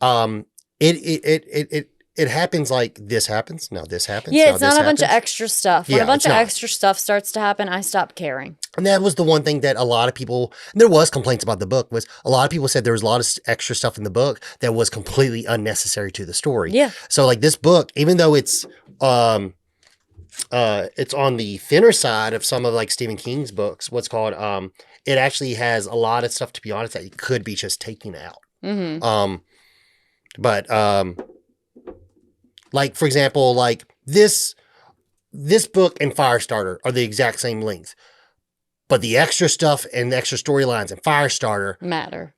B: it happens like this happens. Now this happens.
A: Yeah,
B: now
A: it's not
B: this
A: a bunch of
B: happens.
A: extra stuff. When
B: Yeah,
A: a bunch
B: it's
A: of
B: not.
A: extra stuff starts to happen, I stop caring.
B: And that was the one thing that a lot of people, there was complaints about the book, was a lot of people said there was a lot of extra stuff in the book that was completely unnecessary to the story.
A: Yeah.
B: So like this book, even though it's on the thinner side of some of like Stephen King's books, it actually has a lot of stuff, to be honest, that could be just taken out. Like for example, like this book and Firestarter are the exact same length, but the extra stuff and the extra storylines in Firestarter matter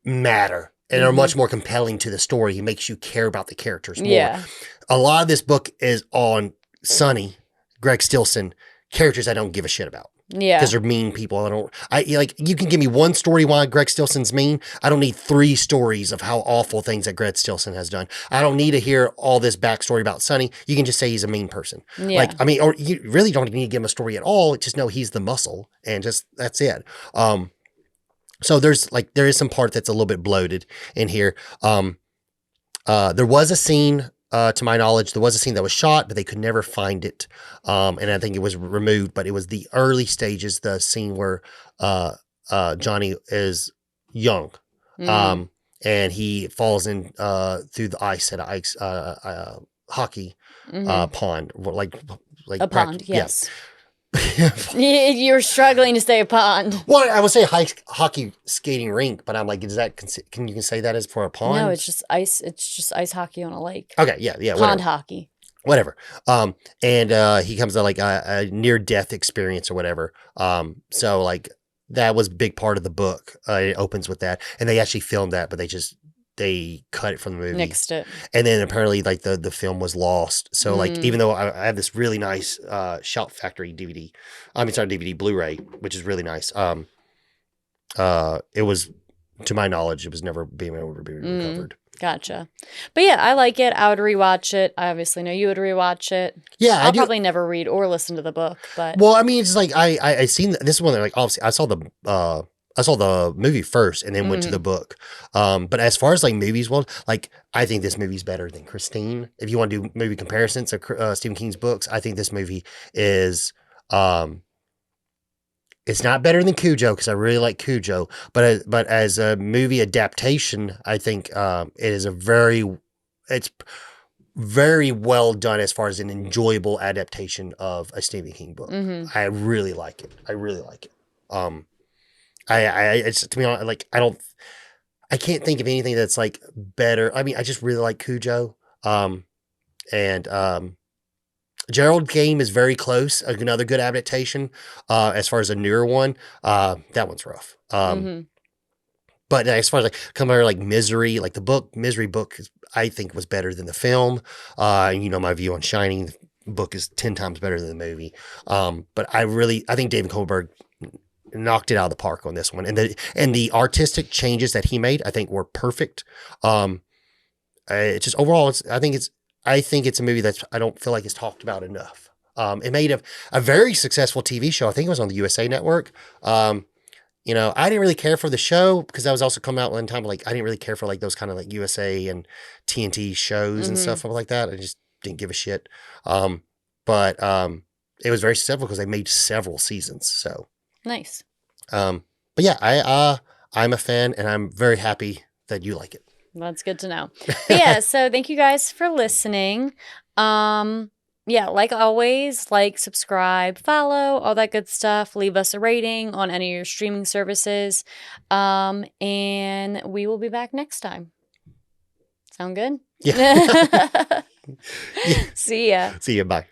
B: and are much more compelling to the story. It makes you care about the characters more.
A: Yeah.
B: A lot of this book is on Sonny, Greg Stilson, characters I don't give a shit about.
A: Yeah.
B: Because they're mean people. You can give me one story why Greg Stilson's mean. I don't need 3 stories of how awful things that Greg Stilson has done. I don't need to hear all this backstory about Sonny. You can just say he's a mean person.
A: Yeah.
B: Or you really don't need to give him a story at all. Just know he's the muscle and just, that's it. So there is some part that's a little bit bloated in here. There was a scene, to my knowledge, there was a scene that was shot, but they could never find it. And I think it was removed, but it was the early stages, the scene where Johnny is young. And he falls in through the ice at a hockey pond. Like
A: a pond, yes. You're struggling to say a pond.
B: Well, I would say hockey skating rink, but I'm like, can you say that as for a pond?
A: No, it's just ice. It's just ice hockey on a lake.
B: Okay, yeah,
A: Pond
B: whatever.
A: hockey.
B: Whatever. And he comes to like a near death experience or whatever. So like that was a big part of the book. It opens with that, and they actually filmed that, but they cut it from the movie.
A: Nixed it.
B: And then apparently like the film was lost. So like, even though I have this really nice Shout Factory DVD, DVD Blu-ray, which is really nice. It was, to my knowledge, it was never being able to be recovered.
A: Gotcha. But yeah, I like it. I would rewatch it. I obviously know you would rewatch it.
B: Yeah,
A: I'll probably never read or listen to the book, but
B: well, I mean, it's like I seen this one. Like obviously, I saw the movie first and then went to the book. But as far as like movies, like I think this movie's better than Christine. If you want to do movie comparisons of Stephen King's books, I think this movie is. It's not better than Cujo because I really like Cujo, but as a movie adaptation, I think it's very well done as far as an enjoyable adaptation of a Stephen King book. I really like it. It's, to be honest, like I can't think of anything that's like better. I mean, I just really like Cujo. Gerald Game is very close. Another good adaptation. As far as a newer one, that one's rough. But as far as like coming like Misery, like the Misery book, I think was better than the film. My view on Shining, the book is 10 times better than the movie. But I think David Kohlberg knocked it out of the park on this one, and the artistic changes that he made, I think, were perfect. It's just overall, I think it's a movie that I don't feel like it's talked about enough. It made a very successful TV show. I think it was on the USA Network. I didn't really care for the show because that was also coming out one time. Like I didn't really care for like those kind of like USA and TNT shows and stuff like that. I just didn't give a shit. But it was very successful because they made several seasons. So
A: Nice.
B: but yeah, I'm a fan, and I'm very happy that you like it.
A: That's good to know. But yeah, so thank you guys for listening. Yeah, like always, like, subscribe, follow, all that good stuff. Leave us a rating on any of your streaming services. And we will be back next time. Sound good?
B: Yeah.
A: See ya.
B: See you. Bye.